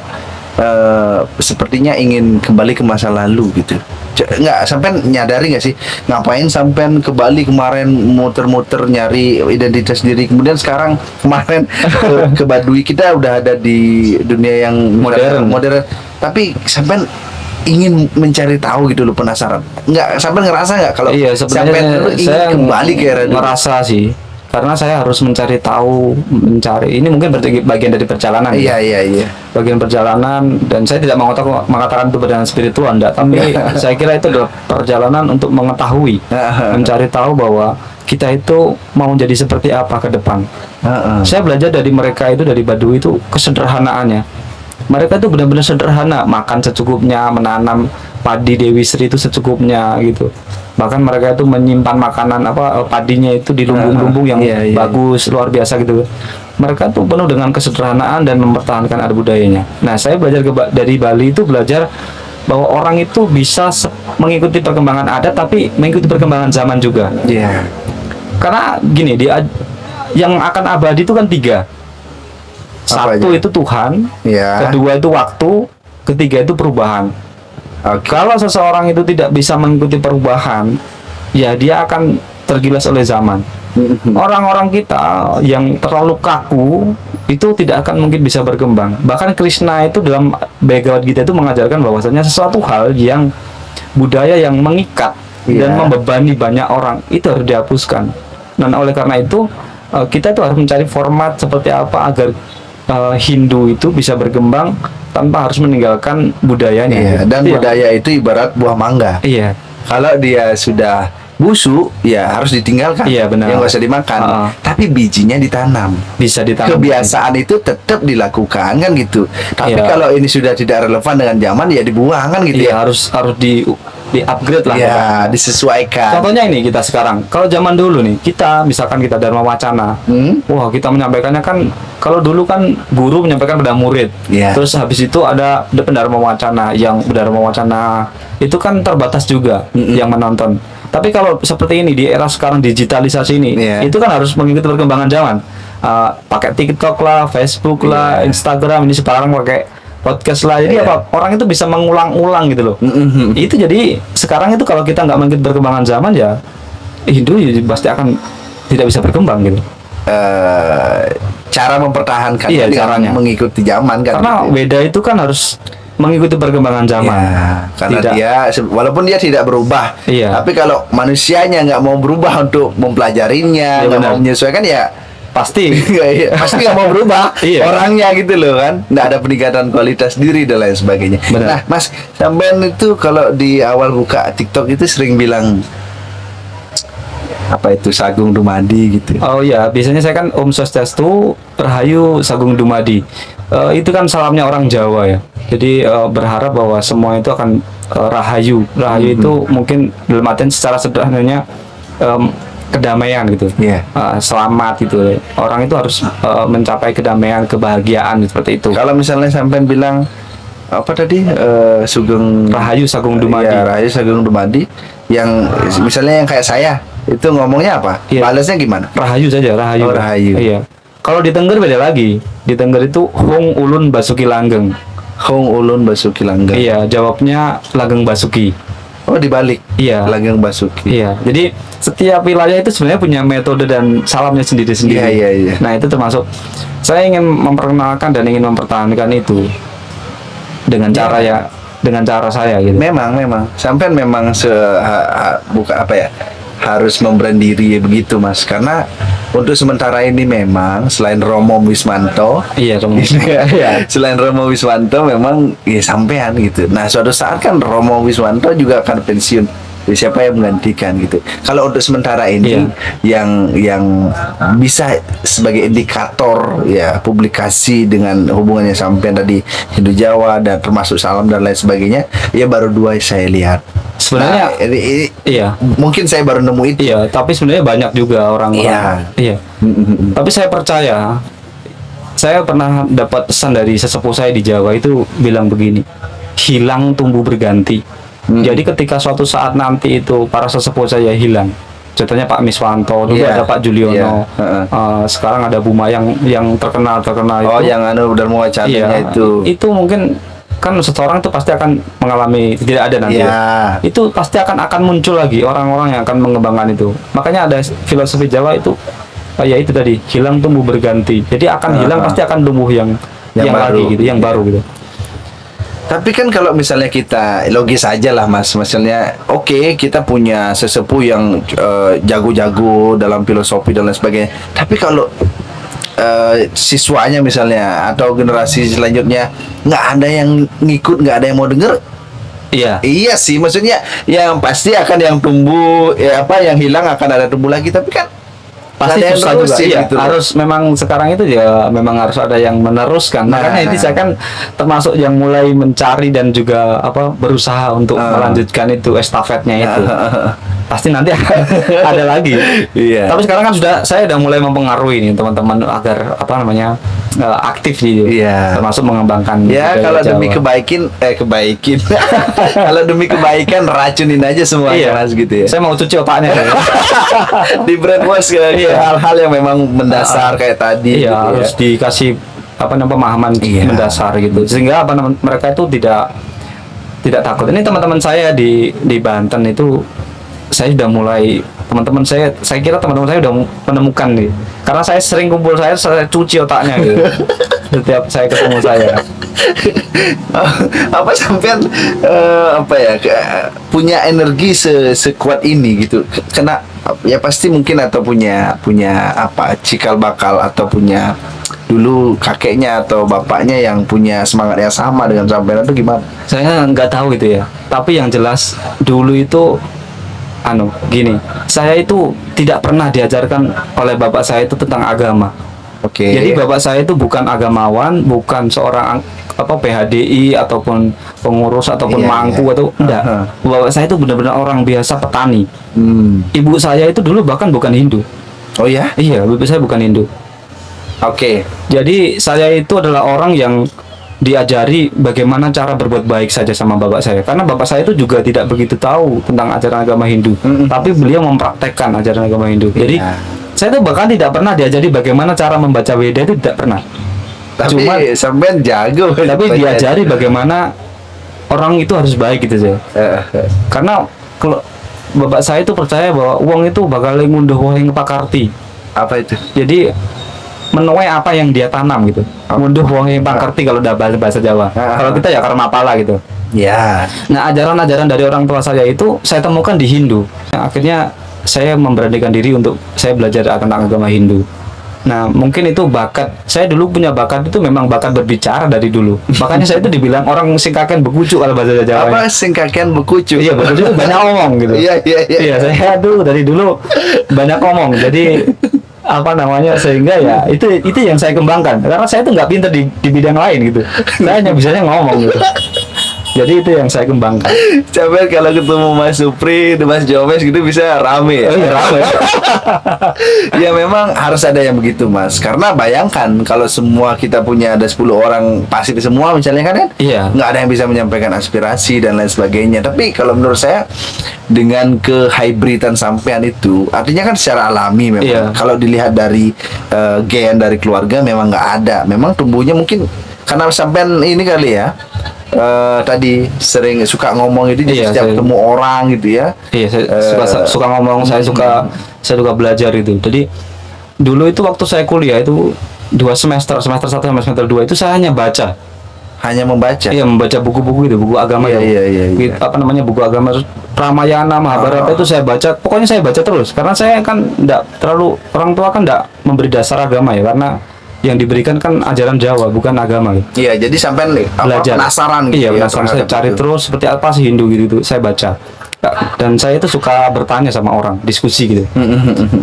sepertinya ingin kembali ke masa lalu gitu? Nggak, Sampean nyadari nggak sih ngapain Sampean ke Bali kemarin muter-muter nyari identitas diri, kemudian sekarang kemarin ke Baduy, kita udah ada di dunia yang modern, tapi Sampean ingin mencari tahu gitu loh, penasaran nggak? Sampean ngerasa nggak kalau iya, Sampean sebenarnya dulu ingin saya kembali ke era dulu? ngerasa sih, karena saya harus mencari tahu, ini mungkin bagian dari perjalanan. Iya iya iya. Bagian perjalanan, dan saya tidak mengatakan itu perjalanan spiritual, enggak, tapi saya kira itu adalah perjalanan untuk mengetahui, mencari tahu bahwa kita itu mau jadi seperti apa ke depan. Saya belajar dari mereka itu, dari Baduy itu, kesederhanaannya. Mereka itu benar-benar sederhana, makan secukupnya, menanam padi Dewi Sri itu secukupnya gitu. Bahkan mereka itu menyimpan makanan padinya itu di lumbung-lumbung yang bagus, luar biasa gitu. Mereka tuh penuh dengan kesederhanaan dan mempertahankan adat budayanya. Nah, saya belajar dari Bali itu, belajar bahwa orang itu bisa mengikuti perkembangan adat tapi mengikuti perkembangan zaman juga. Iya. Karena gini, yang akan abadi itu kan 3. Satu itu Tuhan, kedua itu waktu, ketiga itu perubahan. Kalau seseorang itu tidak bisa mengikuti perubahan, ya dia akan tergilas oleh zaman. Orang-orang kita yang terlalu kaku itu tidak akan mungkin bisa berkembang. Bahkan Krishna itu dalam Bhagavad Gita itu mengajarkan bahwasanya sesuatu hal yang budaya yang mengikat dan membebani banyak orang itu harus dihapuskan. Dan oleh karena itu kita tuh harus mencari format seperti apa agar Hindu itu bisa berkembang tanpa harus meninggalkan budayanya. Iya, dan Itu budaya itu ibarat buah mangga. Iya, Kalau dia sudah busuk, ya harus ditinggalkan. Iya, benar. Ya nggak usah dimakan. Heeh. Tapi bijinya ditanam. bisa ditanam. Kebiasaan itu tetap dilakukan kan gitu. Tapi Iya. kalau ini sudah tidak relevan dengan zaman, ya dibuang kan gitu Iya, ya. harus di upgrade lah. Ya, disesuaikan. Contohnya ini kita sekarang, kalau zaman dulu nih, kita misalkan kita Dharma Wacana, wah kita menyampaikannya kan, kalau dulu kan guru menyampaikan pada murid, Iya. terus habis itu ada Pendharma Wacana, yang Dharma Wacana itu kan terbatas juga yang menonton. Tapi kalau seperti ini di era sekarang digitalisasi ini, Iya. itu kan harus mengikuti perkembangan zaman. Pakai TikTok lah, Facebook lah, Iya. Instagram, ini sekarang pakai podcast lah. Jadi Iya. apa, orang itu bisa mengulang-ulang gitu loh. Mm-mm. Itu jadi sekarang itu kalau kita nggak mengikuti perkembangan zaman ya Hindu ya pasti akan tidak bisa berkembang gitu. Cara mempertahankan Iya, dengan caranya. mengikuti zaman kan. Karena gitu. Weda itu kan harus mengikuti perkembangan zaman. Ya, karena Tidak. dia walaupun dia tidak berubah, Iya. tapi kalau manusianya nggak mau berubah untuk mempelajarinya, Iya, nggak benar. mau menyesuaikan ya Pasti. pasti nggak mau berubah Iya. orangnya gitu loh kan, nggak ada peningkatan kualitas diri dan lain sebagainya. Benar. Nah, Mas, sampean itu kalau di awal buka TikTok itu sering bilang apa itu Sagung Dumadi gitu. Oh ya, biasanya saya kan Om Swastiastu, Rahayu, Sagung Dumadi. Itu kan salamnya orang Jawa ya. Jadi berharap bahwa semua itu akan Rahayu. Rahayu itu mungkin dalam artian secara sederhananya kedamaian gitu. Iya. Selamat gitu. Orang itu harus mencapai kedamaian, kebahagiaan seperti itu. Kalau misalnya sampean bilang apa tadi Sugeng Rahayu, Sagung Dumadi. Ya, Rahayu Sagung Dumadi yang misalnya yang kayak saya itu ngomongnya apa? Iya. Balasnya gimana? Rahayu saja, Rahayu. Oh, Rahayu. Iya. Kalau di Tengger beda lagi. Di Tengger itu Hong Ulun Basuki Langgeng. Hong Ulun Basuki Langgeng. Iya, jawabnya Langgeng Basuki. Oh, dibalik. Iya. Langgeng Basuki. Iya. Jadi setiap wilayah itu sebenarnya punya metode dan salamnya sendiri-sendiri. Iya, iya, iya. Nah, itu termasuk saya ingin memperkenalkan dan ingin mempertahankan itu dengan cara ya, dengan cara saya gitu. Memang sampean memang bukan apa ya, harus membrand diri begitu Mas, karena untuk sementara ini memang selain Romo Wismanto Iya, Romo. Iya. selain Romo Wismanto memang ya sampean gitu. Nah, suatu saat kan Romo Wismanto juga akan pensiun. Jadi siapa yang menggantikan gitu. Kalau untuk sementara ini yang bisa sebagai indikator ya publikasi dengan hubungannya sampean tadi Hindu Jawa dan termasuk salam dan lain sebagainya, ya baru dua saya lihat. Sebenarnya Nah, ini iya. mungkin saya baru nemu itu. Iya, tapi sebenarnya banyak juga orang-orang. Iya. Tapi saya percaya, saya pernah dapat pesan dari sesepuh saya di Jawa itu bilang begini, hilang tumbuh berganti. Jadi ketika suatu saat nanti itu para sesepuh saya hilang, contohnya Pak Miswanto, dulu Iya. ada Pak Juliono, Iya. Heeh. sekarang ada Buma yang terkenal Oh, itu. yang Dharma Wacananya Iya, itu. mungkin kan seseorang itu pasti akan mengalami tidak ada nanti. Iya. Ya. Itu pasti akan muncul lagi orang-orang yang akan mengembangkan itu. Makanya ada filosofi Jawa itu ya itu tadi, hilang tumbuh berganti. Jadi akan hilang pasti akan tumbuh yang Yang baru. lagi gitu, yang Iya. baru gitu. Tapi kan kalau misalnya kita logis aja lah Mas, misalnya oke, kita punya sesepuh yang jago-jago dalam filosofi dan lain sebagainya. Tapi kalau siswanya misalnya atau generasi selanjutnya nggak ada yang ngikut, nggak ada yang mau denger, Iya. iya sih, maksudnya yang pasti akan yang tumbuh ya apa yang hilang akan ada tumbuh lagi, tapi kan Pasti nggak ada yang susah juga. nerusin Iya, gitu loh. harus memang sekarang itu ya memang harus ada yang meneruskan. Nah. Makanya ini saya kan termasuk yang mulai mencari dan juga berusaha untuk melanjutkan itu estafetnya itu. Pasti nanti ada lagi. Iya. Tapi sekarang kan saya udah mulai mempengaruhi nih teman-teman agar aktif di Iya. termasuk mengembangkan Ya budaya kalau demi Jawa. kebaikin kalau demi kebaikan racunin aja semuanya Mas gitu ya. Saya mau cuci otaknya. Di brainwash ke Iya. hal-hal yang memang mendasar kayak tadi Iya, gitu harus ya. dikasih pemahaman Iya. mendasar gitu. Sehingga mereka itu tidak takut. Ini teman-teman saya di Banten itu saya sudah mulai saya kira teman-teman saya udah menemukan nih. Karena saya sering kumpul saya cuci otaknya gitu. setiap saya ketemu saya. Apa sampean apa ya punya energi sekuat ini gitu? Kena ya pasti mungkin atau punya apa cikal bakal atau punya dulu kakeknya atau bapaknya yang punya semangat yang sama dengan sampean itu gimana? Saya nggak tahu itu ya. Tapi yang jelas dulu itu gini, saya itu tidak pernah diajarkan oleh bapak saya itu tentang agama. Oke. Jadi bapak saya itu bukan agamawan, bukan seorang PHDI ataupun pengurus ataupun Iya, mangku iya. atau enggak. Aha. Bapak saya itu benar-benar orang biasa petani. Hmm. Ibu saya itu dulu bahkan bukan Hindu. Oh ya? Iya, ibu saya bukan Hindu. Oke. Jadi saya itu adalah orang yang diajari bagaimana cara berbuat baik saja sama bapak saya. Karena bapak saya itu juga tidak begitu tahu tentang ajaran agama Hindu. Tapi beliau mempraktekkan ajaran agama Hindu. Jadi Iya. saya tuh bahkan tidak pernah diajari bagaimana cara membaca Weda, itu tidak pernah. Tapi sampean jago. Tapi diajari bagaimana orang itu harus baik gitu saya. Karena kalau bapak saya itu percaya bahwa uang itu bakal ngunduh wong pakarti. Apa itu? Jadi menuai apa yang dia tanam gitu. Ngunduh wong pakarti kalau udah bahasa Jawa. Kalau kita ya karma pala gitu. Ya. Nah, ajaran-ajaran dari orang tua saya itu saya temukan di Hindu. Nah, akhirnya saya memberanikan diri untuk saya belajar tentang agama Hindu. Nah, mungkin itu bakat. Saya dulu punya bakat itu memang bakat berbicara dari dulu. Makanya saya itu dibilang orang singkaken bekucu kalau bahasa Jawa. Apa singkakan bekucu? Iya, bekucu itu banyak ngomong gitu. Iya. Iya, saya tuh dari dulu banyak ngomong. Jadi sehingga ya itu yang saya kembangkan. Karena saya tuh nggak pintar di bidang lain gitu. Saya hanya bisanya ngomong gitu. Jadi itu yang saya kembangkan. Sampai kalau ketemu Mas Supri, Mas Jomes gitu bisa rame. Oh iya, rame. Ya memang harus ada yang begitu Mas. Karena bayangkan kalau semua kita punya ada 10 orang pasif semua misalnya kan Iya. nggak ada yang bisa menyampaikan aspirasi dan lain sebagainya. Tapi kalau menurut saya dengan kehybridan sampean itu artinya kan secara alami memang. Iya. Kalau dilihat dari gen dari keluarga memang nggak ada. Memang tumbuhnya mungkin karena sampean ini kali ya. Tadi sering suka ngomong itu jadi Iya, setiap saya- ketemu orang gitu ya. Iya, saya suka ngomong, saya suka belajar itu. Jadi dulu itu waktu saya kuliah itu 2 semester 1 sama semester 2 itu saya hanya baca. Hanya membaca. Iya, membaca buku-buku itu, buku agama Iya, ya. iya. Apa namanya, buku agama Ramayana, Mahabharata itu saya baca. Pokoknya saya baca terus karena saya kan enggak terlalu, orang tua kan enggak memberi dasar agama ya, karena yang diberikan kan ajaran Jawa bukan agama gitu. Iya, jadi sampai Belajar. penasaran gitu. Iya, ya, penasaran. Saya terhadap cari itu. terus seperti apa sih Hindu gitu, saya baca. Dan saya itu suka bertanya sama orang, diskusi gitu.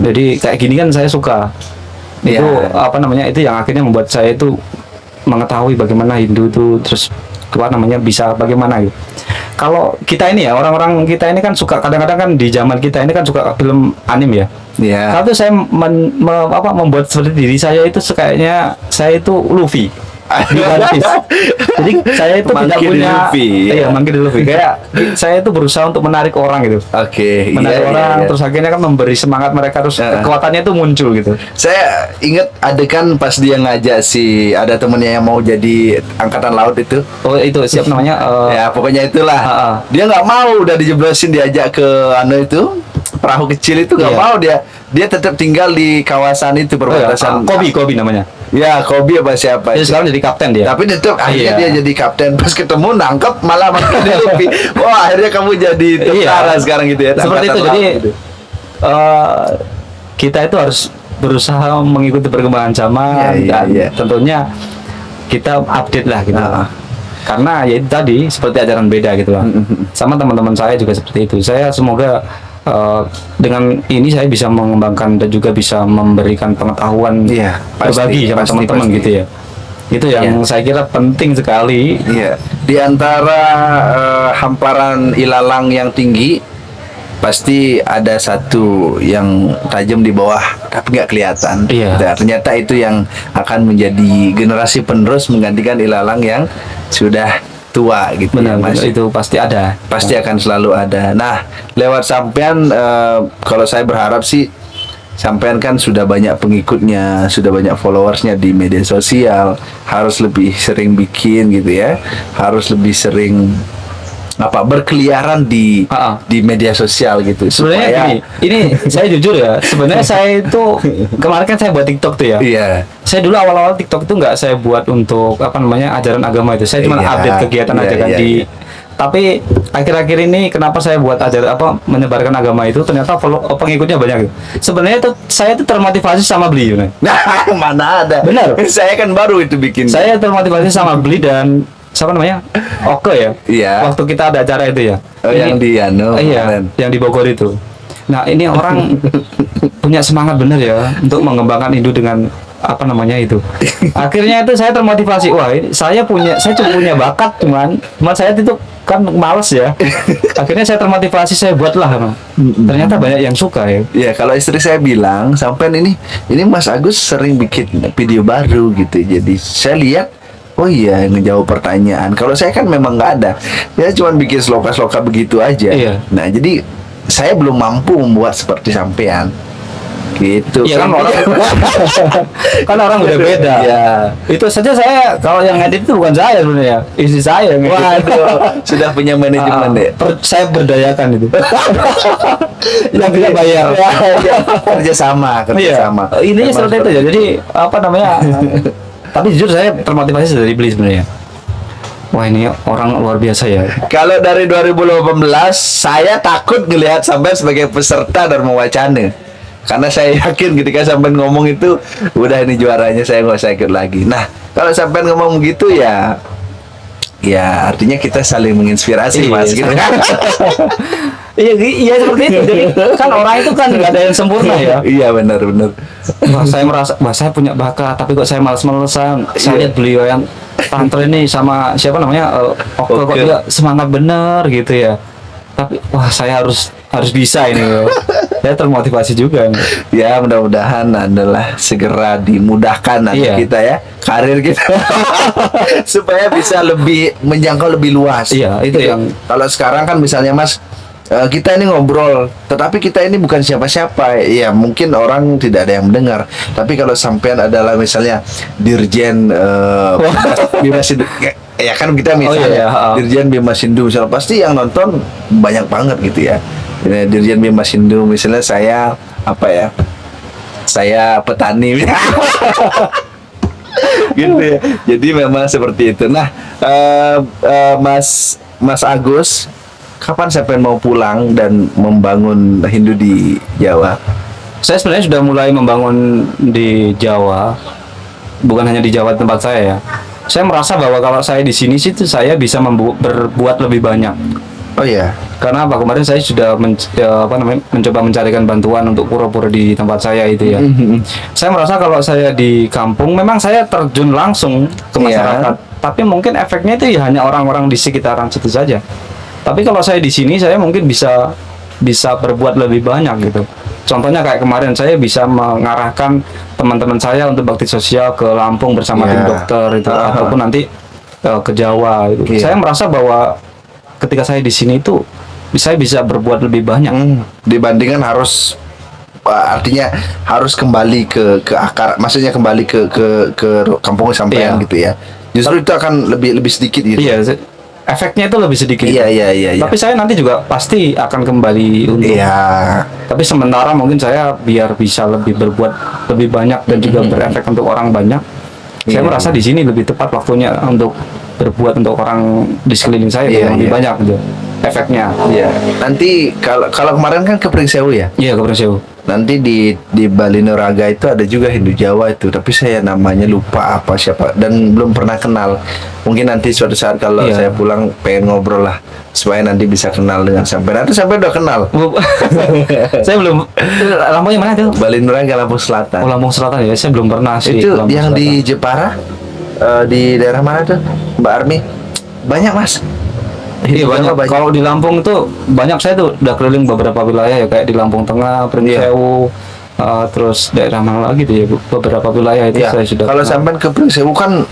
Jadi kayak gini kan saya suka. Iya. Itu itu yang akhirnya membuat saya itu mengetahui bagaimana Hindu itu terus bisa bagaimana gitu. Kalau kita ini ya, orang-orang kita ini kan suka kadang-kadang kan di zaman kita ini kan suka film anime ya. Iya. Kalau saya membuat seperti diri saya itu kayaknya saya itu Luffy di One Piece. Jadi saya itu tidak Monkey D. punya Luffy, ya. iya, Monkey D. Luffy. Kayak saya itu berusaha untuk menarik orang gitu. Oke, Menarik iya, orang iya. terus akhirnya kan memberi semangat mereka terus kekuatannya itu muncul gitu. Saya ingat adegan pas dia ngajak ada temennya yang mau jadi angkatan laut itu. Oh, itu siap namanya Ya, pokoknya itulah. Dia nggak mau udah dijeblosin diajak ke itu perahu kecil itu nggak Iya. mau dia tetap tinggal di kawasan itu perbatasan. Kobe namanya. Ya, Kobe apa siapa? Dia sekarang jadi kapten dia. Tapi tetap akhirnya Iya. dia jadi kapten. Pas ketemu nangkep malah makin Luffy. Wah, akhirnya kamu jadi tentara sekarang gitu ya. Seperti itu. angkatan Jadi laut gitu. kita itu harus berusaha mengikuti perkembangan zaman Iya, dan iya. tentunya kita update lah gitu. Ah. Karena ya itu tadi seperti ajaran beda gitu lah. Sama teman-teman saya juga seperti itu. Saya semoga dengan ini saya bisa mengembangkan dan juga bisa memberikan pengetahuan Iya, berbagi sama pasti, teman-teman pasti. gitu ya. Itu yang saya kira penting sekali. Iya, di antara hamparan ilalang yang tinggi pasti ada satu yang tajam di bawah tapi nggak kelihatan. Iya. Nah, ternyata itu yang akan menjadi generasi penerus menggantikan ilalang yang sudah tua gitu. Benar, ya, Mas. itu pasti ada. Pasti akan selalu ada. Nah, lewat sampean kalau saya berharap sih sampean kan sudah banyak pengikutnya, sudah banyak followersnya di media sosial, harus lebih sering bikin gitu ya, harus lebih sering berkeliaran di Ah, ah. di media sosial gitu Sebenarnya supaya gini, ini saya jujur ya, sebenarnya saya itu kemarin kan saya buat TikTok tuh ya. iya Saya dulu awal-awal TikTok itu nggak saya buat untuk apa namanya ajaran agama itu. Saya cuma Iya, update kegiatan iya, aja kan iya, di. iya. Tapi akhir-akhir ini kenapa saya buat menyebarkan agama itu ternyata pengikutnya banyak. Sebenarnya tuh saya tuh termotivasi sama beliau. nah mana ada Benar. saya kan baru itu bikin Saya termotivasi sama beli dan siapa namanya? Oke ya. Iya. Waktu kita ada acara itu ya. Oh, yang di iya, kemarin. yang di Bogor itu. Nah, ini orang punya semangat bener ya untuk mengembangkan Hindu dengan apa namanya itu. Akhirnya itu saya termotivasi. Wah, ini saya cuma punya bakat cuman saya itu kan males ya. Akhirnya saya termotivasi, saya buatlah. Ternyata banyak yang suka ya. Ya kalau istri saya bilang sampai ini Mas Agus sering bikin video baru gitu. Jadi saya lihat oh iya ngejawab pertanyaan. Kalau saya kan memang nggak ada. Ya cuma bikin sloka-sloka begitu aja. Iya. Nah jadi saya belum mampu membuat seperti sampean. Gitu. Iya kan orang kan orang udah beda. Iya. Itu saja saya kalau yang edit itu bukan saya sebenarnya, istri saya yang edit. Waduh, sudah punya manajemen deh. Saya berdayakan itu. Yang tidak bayar. Kerjasama. Iya. Ininya Memang seperti itu ya. Jadi apa namanya? Tapi jujur saya termotivasi dari beli sebenarnya. Wah ini orang luar biasa ya. Kalau dari 2018 saya takut ngelihat sampai sebagai peserta Dharma Wacana. Karena saya yakin ketika sampai ngomong itu udah ini juaranya, saya nggak usah ikut lagi. Nah kalau sampai ngomong gitu ya artinya kita saling menginspirasi Iya, mas gitu kan. Iya seperti itu. Jadi kan orang itu kan nggak ada yang sempurna ya. Iya benar. Wah, saya merasa, wah saya punya bakat, tapi kok saya malas-malesan. Saya Iya. lihat beliau yang tantri ini sama siapa namanya, Oke, kok Oke. dia semangat bener gitu ya. Tapi wah saya harus bisa ini. Ya. Saya termotivasi juga. Nih. Ya mudah-mudahan adalah segera dimudahkan nanti Iya. kita ya karir kita supaya bisa lebih menjangkau lebih luas. Iya, itu Gitu. yang- Kalau sekarang kan misalnya mas kita ini ngobrol, tetapi kita ini bukan siapa-siapa. Ya mungkin orang tidak ada yang mendengar. Tapi kalau sampean adalah misalnya Dirjen Bima Sindu, ya kan kita misalnya iya, Dirjen Bima Sindu misalnya pasti yang nonton banyak banget gitu ya. Ini Dirjen Bima Sindu misalnya saya apa ya? Saya petani. Gitu ya. Jadi memang seperti itu. Nah, Mas Agus, kapan sampai mau pulang dan membangun Hindu di Jawa? Saya sebenarnya sudah mulai membangun di Jawa, bukan hanya di Jawa tempat saya ya. Saya merasa bahwa kalau saya di sini sih tuh saya bisa berbuat lebih banyak. Oh iya. Karena apa? Kemarin saya sudah mencoba mencarikan bantuan untuk pura-pura di tempat saya itu ya. Saya merasa kalau saya di kampung memang saya terjun langsung ke Iya. masyarakat, tapi mungkin efeknya itu ya hanya orang-orang di sekitaran situ saja. Tapi kalau saya di sini saya mungkin bisa berbuat lebih banyak gitu. Contohnya kayak kemarin saya bisa mengarahkan teman-teman saya untuk bakti sosial ke Lampung bersama Iya. tim dokter itu Aha. ataupun nanti ke Jawa itu. Iya. Saya merasa bahwa ketika saya di sini itu saya bisa berbuat lebih banyak. Dibandingkan harus artinya harus kembali ke akar, maksudnya kembali ke kampung sampean Iya. gitu ya. Justru itu akan lebih sedikit gitu. Iya, efeknya itu lebih sedikit. Iya. Tapi saya nanti juga pasti akan kembali untuk. Iya. Tapi sementara mungkin saya biar bisa lebih berbuat lebih banyak dan juga berefek untuk orang banyak. Saya Iya. merasa di sini lebih tepat waktunya untuk berbuat untuk orang di sekeliling saya Iya, yang lebih iya. banyak gitu efeknya. Iya. Nanti kalau kemarin kan ke Pringsewu ya. Iya, Kabupaten Sewu. Nanti di Bali Noraga itu ada juga Hindu Jawa itu, tapi saya namanya lupa apa siapa dan belum pernah kenal. Mungkin nanti suatu saat kalau Iya. saya pulang pengen ngobrol lah supaya nanti bisa kenal dengan sampean. Atau sampai udah kenal. Saya belum. Lampungnya mana tuh? Bali Noraga Lampung Selatan. Oh, Lampung Selatan ya. Saya belum pernah sih. Itu ke Lampung yang Selatan. di Jepara, di daerah mana tuh Mbak Armi? Banyak mas. Iya banyak. Banyak. Kalau di Lampung tuh banyak, saya tuh udah keliling beberapa wilayah ya, kayak di Lampung Tengah, Pringsewu, terus daerah mana lagi tuh ya, beberapa wilayah itu Ya, saya sudah. kalau sampean ke Pringsewu kan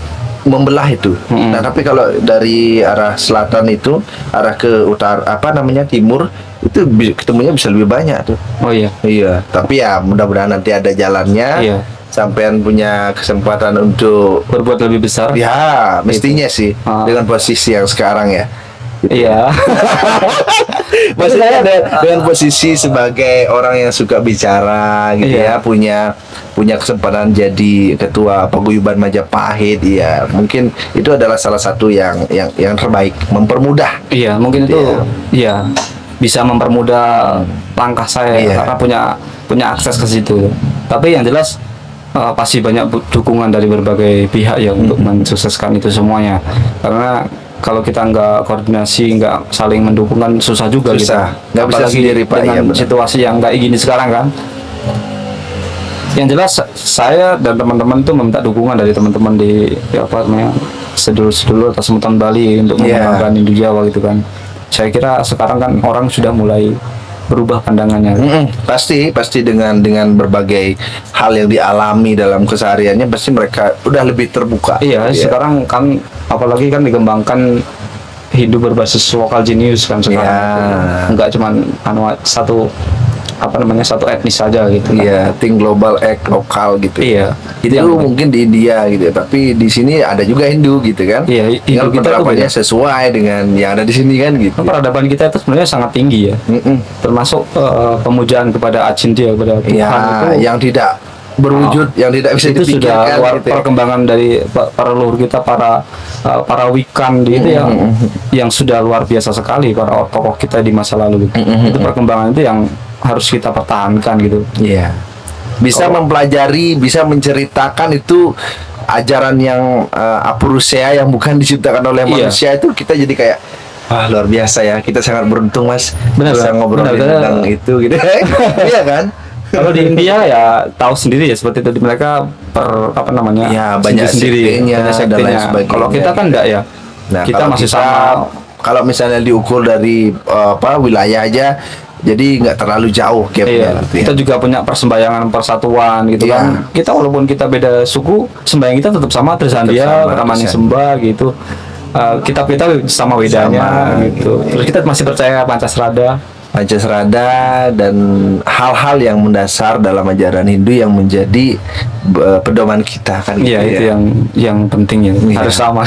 membelah itu. Nah, tapi kalau dari arah selatan itu, arah ke utara, apa namanya timur, itu ketemunya bisa lebih banyak tuh. Oh iya. Iya, tapi ya mudah-mudahan nanti ada jalannya. Iya. Sampean punya kesempatan untuk Berbuat lebih besar. ya mestinya sih Ah. dengan posisi yang sekarang ya. Iya. Maksudnya dengan posisi sebagai orang yang suka bicara gitu Iya. ya, punya kesempatan jadi ketua paguyuban Majapahit, ya mungkin itu adalah salah satu yang terbaik, mempermudah. Iya, mungkin itu iya bisa mempermudah langkah saya Iya. karena punya akses ke situ. Tapi yang jelas pasti banyak dukungan dari berbagai pihak ya untuk mensukseskan itu semuanya. Karena kalau kita nggak koordinasi, nggak saling mendukung kan susah juga Susah. kita. Nggak bisa Apalagi sendiri, Pak. dengan Iya, benar. situasi yang kayak gini sekarang kan. Yang jelas saya dan teman-teman tuh meminta dukungan dari teman-teman di apa namanya sedulur-sedulur atau semutan Bali untuk Iya. mengembangkan Indo Jawa gitu kan. Saya kira sekarang kan orang sudah mulai berubah pandangannya. Pasti dengan berbagai hal yang dialami dalam kesehariannya, pasti mereka udah lebih terbuka. Iya, gitu ya. sekarang kan apalagi kan dikembangkan Hindu berbasis lokal genius kan sekarang. Iya. Enggak cuman satu satu etnis saja gitu kan. Iya, think global, act lokal gitu. Iya. Itu mungkin di India gitu, tapi di sini ada juga Hindu gitu kan. Iya, Tinggal Hindu kita tuh penerapannya beda. sesuai dengan yang ada di sini kan gitu. Peradaban kita itu sebenarnya sangat tinggi ya. Termasuk pemujaan kepada Acintya, kepada Tuhan Ya, itu yang tidak berwujud, yang tidak bisa itu sudah dipikirkan gitu ya. perkembangan dari para leluhur kita, para wikan itu yang sudah luar biasa sekali, para tokoh kita di masa lalu gitu. Itu perkembangan itu yang harus kita pertahankan gitu. Iya. Bisa mempelajari, bisa menceritakan itu ajaran yang apurusea yang bukan diciptakan oleh Iya. manusia, itu kita jadi kayak luar biasa ya. Kita sangat beruntung, Mas. Benar, bisa ngobrolin benar. tentang itu gitu. Iya kan? Kalau di India ya tahu sendiri ya seperti itu, di mereka Ya, banyak sendiri sektenya banyak dan lain sektenya. sebagainya. Kalau kita kan enggak ya. Nah, kita kalau masih sama. Kalau misalnya diukur dari wilayah aja, jadi nggak terlalu jauh Iya, gapnya gitu ya. kita juga punya persembahyangan persatuan gitu Iya. kan. Kita walaupun kita beda suku, sembahyang kita tetap sama, Trisandia, Tetap sama, Ramani Trisandia. Sembah gitu. Kitab kita sama bedanya Sama, gitu. Terus kita masih percaya Pancasrada. Pancasrada dan hal-hal yang mendasar dalam ajaran Hindu yang menjadi pedoman kita kan gitu Iya, itu ya. yang penting ya. Iya. Harus sama.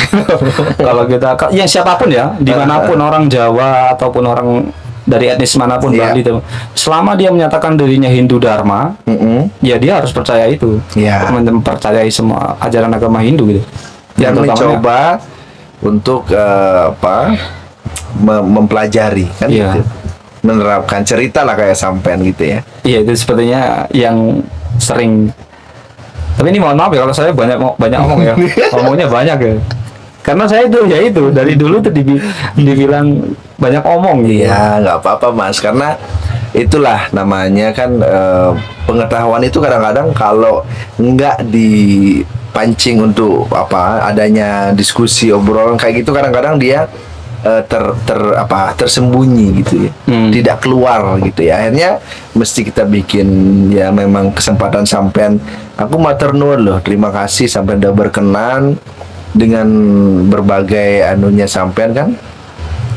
Kalau kita ya siapapun ya, dimanapun orang Jawa ataupun orang dari etnis manapun Iya. Bali, selama dia menyatakan dirinya Hindu Dharma, ya dia harus percaya itu. Iya. Mempercayai semua ajaran agama Hindu gitu. Dan Yang utamanya- mencoba untuk mempelajari kan Iya. gitu. Menerapkan cerita lah kayak sampean gitu ya. Iya, itu sepertinya yang sering. Tapi ini mohon maaf ya kalau saya banyak ngomong ya. Ngomongnya banyak ya. Karena saya itu dari dulu tuh dibilang banyak omong gitu. Iya, nggak apa-apa Mas, karena itulah namanya kan pengetahuan itu kadang-kadang kalau nggak dipancing untuk adanya diskusi obrolan kayak gitu, kadang-kadang dia tersembunyi gitu ya, tidak keluar gitu ya. Akhirnya mesti kita bikin ya, memang kesempatan sampean. Aku matur nuwun loh, terima kasih sampean udah berkenan dengan berbagai anunya sampean kan,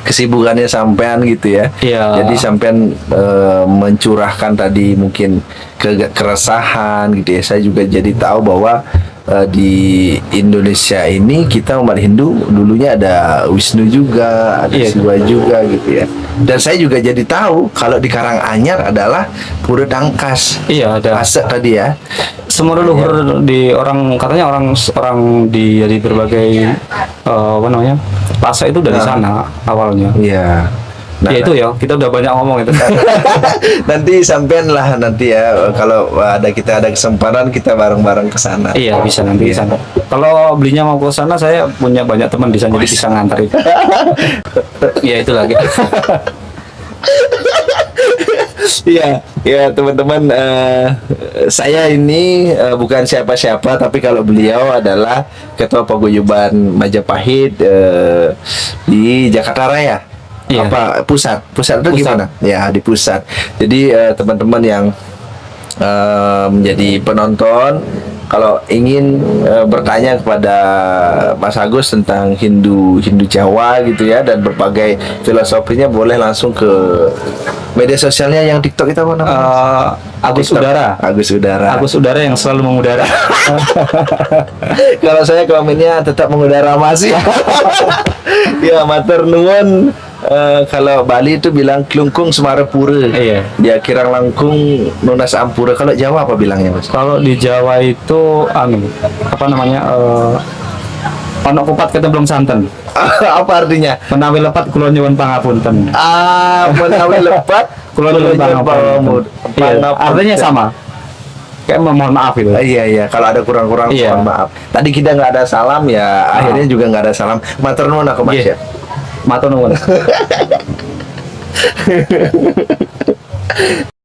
kesibukannya sampean gitu ya. Iya. Jadi sampean mencurahkan tadi mungkin keresahan gitu ya. Saya juga jadi tahu bahwa di Indonesia ini kita umat Hindu dulunya ada Wisnu juga, ada Iya. Siwa juga gitu ya. Dan saya juga jadi tahu kalau di Karanganyar adalah Pura Dangkas. Iya, ada. Asek tadi ya. Semua leluhur di katanya orang dari berbagai rasa itu dari sana awalnya. Iya. Ya itu ya, kita udah banyak ngomong itu. Nanti sampean lah nanti ya, kalau kita ada kesempatan kita bareng-bareng ke sana. Iya, bisa nanti di sana. Kalau belinya mau ke sana, saya punya banyak teman di sana, jadi bisa nganterin. Ya itu lagi. Iya, ya teman-teman, saya ini bukan siapa-siapa, tapi kalau beliau adalah Ketua Paguyuban Majapahit di Jakarta Raya. Iya. Pusat itu Pusat. gimana? Ya, di pusat. Jadi teman-teman yang menjadi penonton, kalau ingin bertanya kepada Mas Agus tentang Hindu Jawa gitu ya, dan berbagai filosofinya, boleh langsung ke media sosialnya yang TikTok itu apa namanya? Agus TikTok. Udara. Agus Udara. Agus Udara yang selalu mengudara. Kalau saya komennya tetap mengudara masih. Ya, matur nuwun Kalau Bali itu bilang Klungkung Semarapura. Iya. Dia Kirang Langkung Nunas Ampura. Kalau Jawa apa bilangnya, Mas? Kalau di Jawa itu apa namanya? Ono kupat kita belum santen. Apa artinya? Menawi lepat kula nyuwun pangapunten. Menawi lepat Kula nyuwun pangapunten. Iya, artinya sama. Kayak mohon maaf itu. Iya. Kalau ada kurang-kurang, Iya. mohon maaf. Tadi kita nggak ada salam ya, akhirnya juga nggak ada salam. Matur nuwun aku, Mas Iya. ya. Matur nuwun.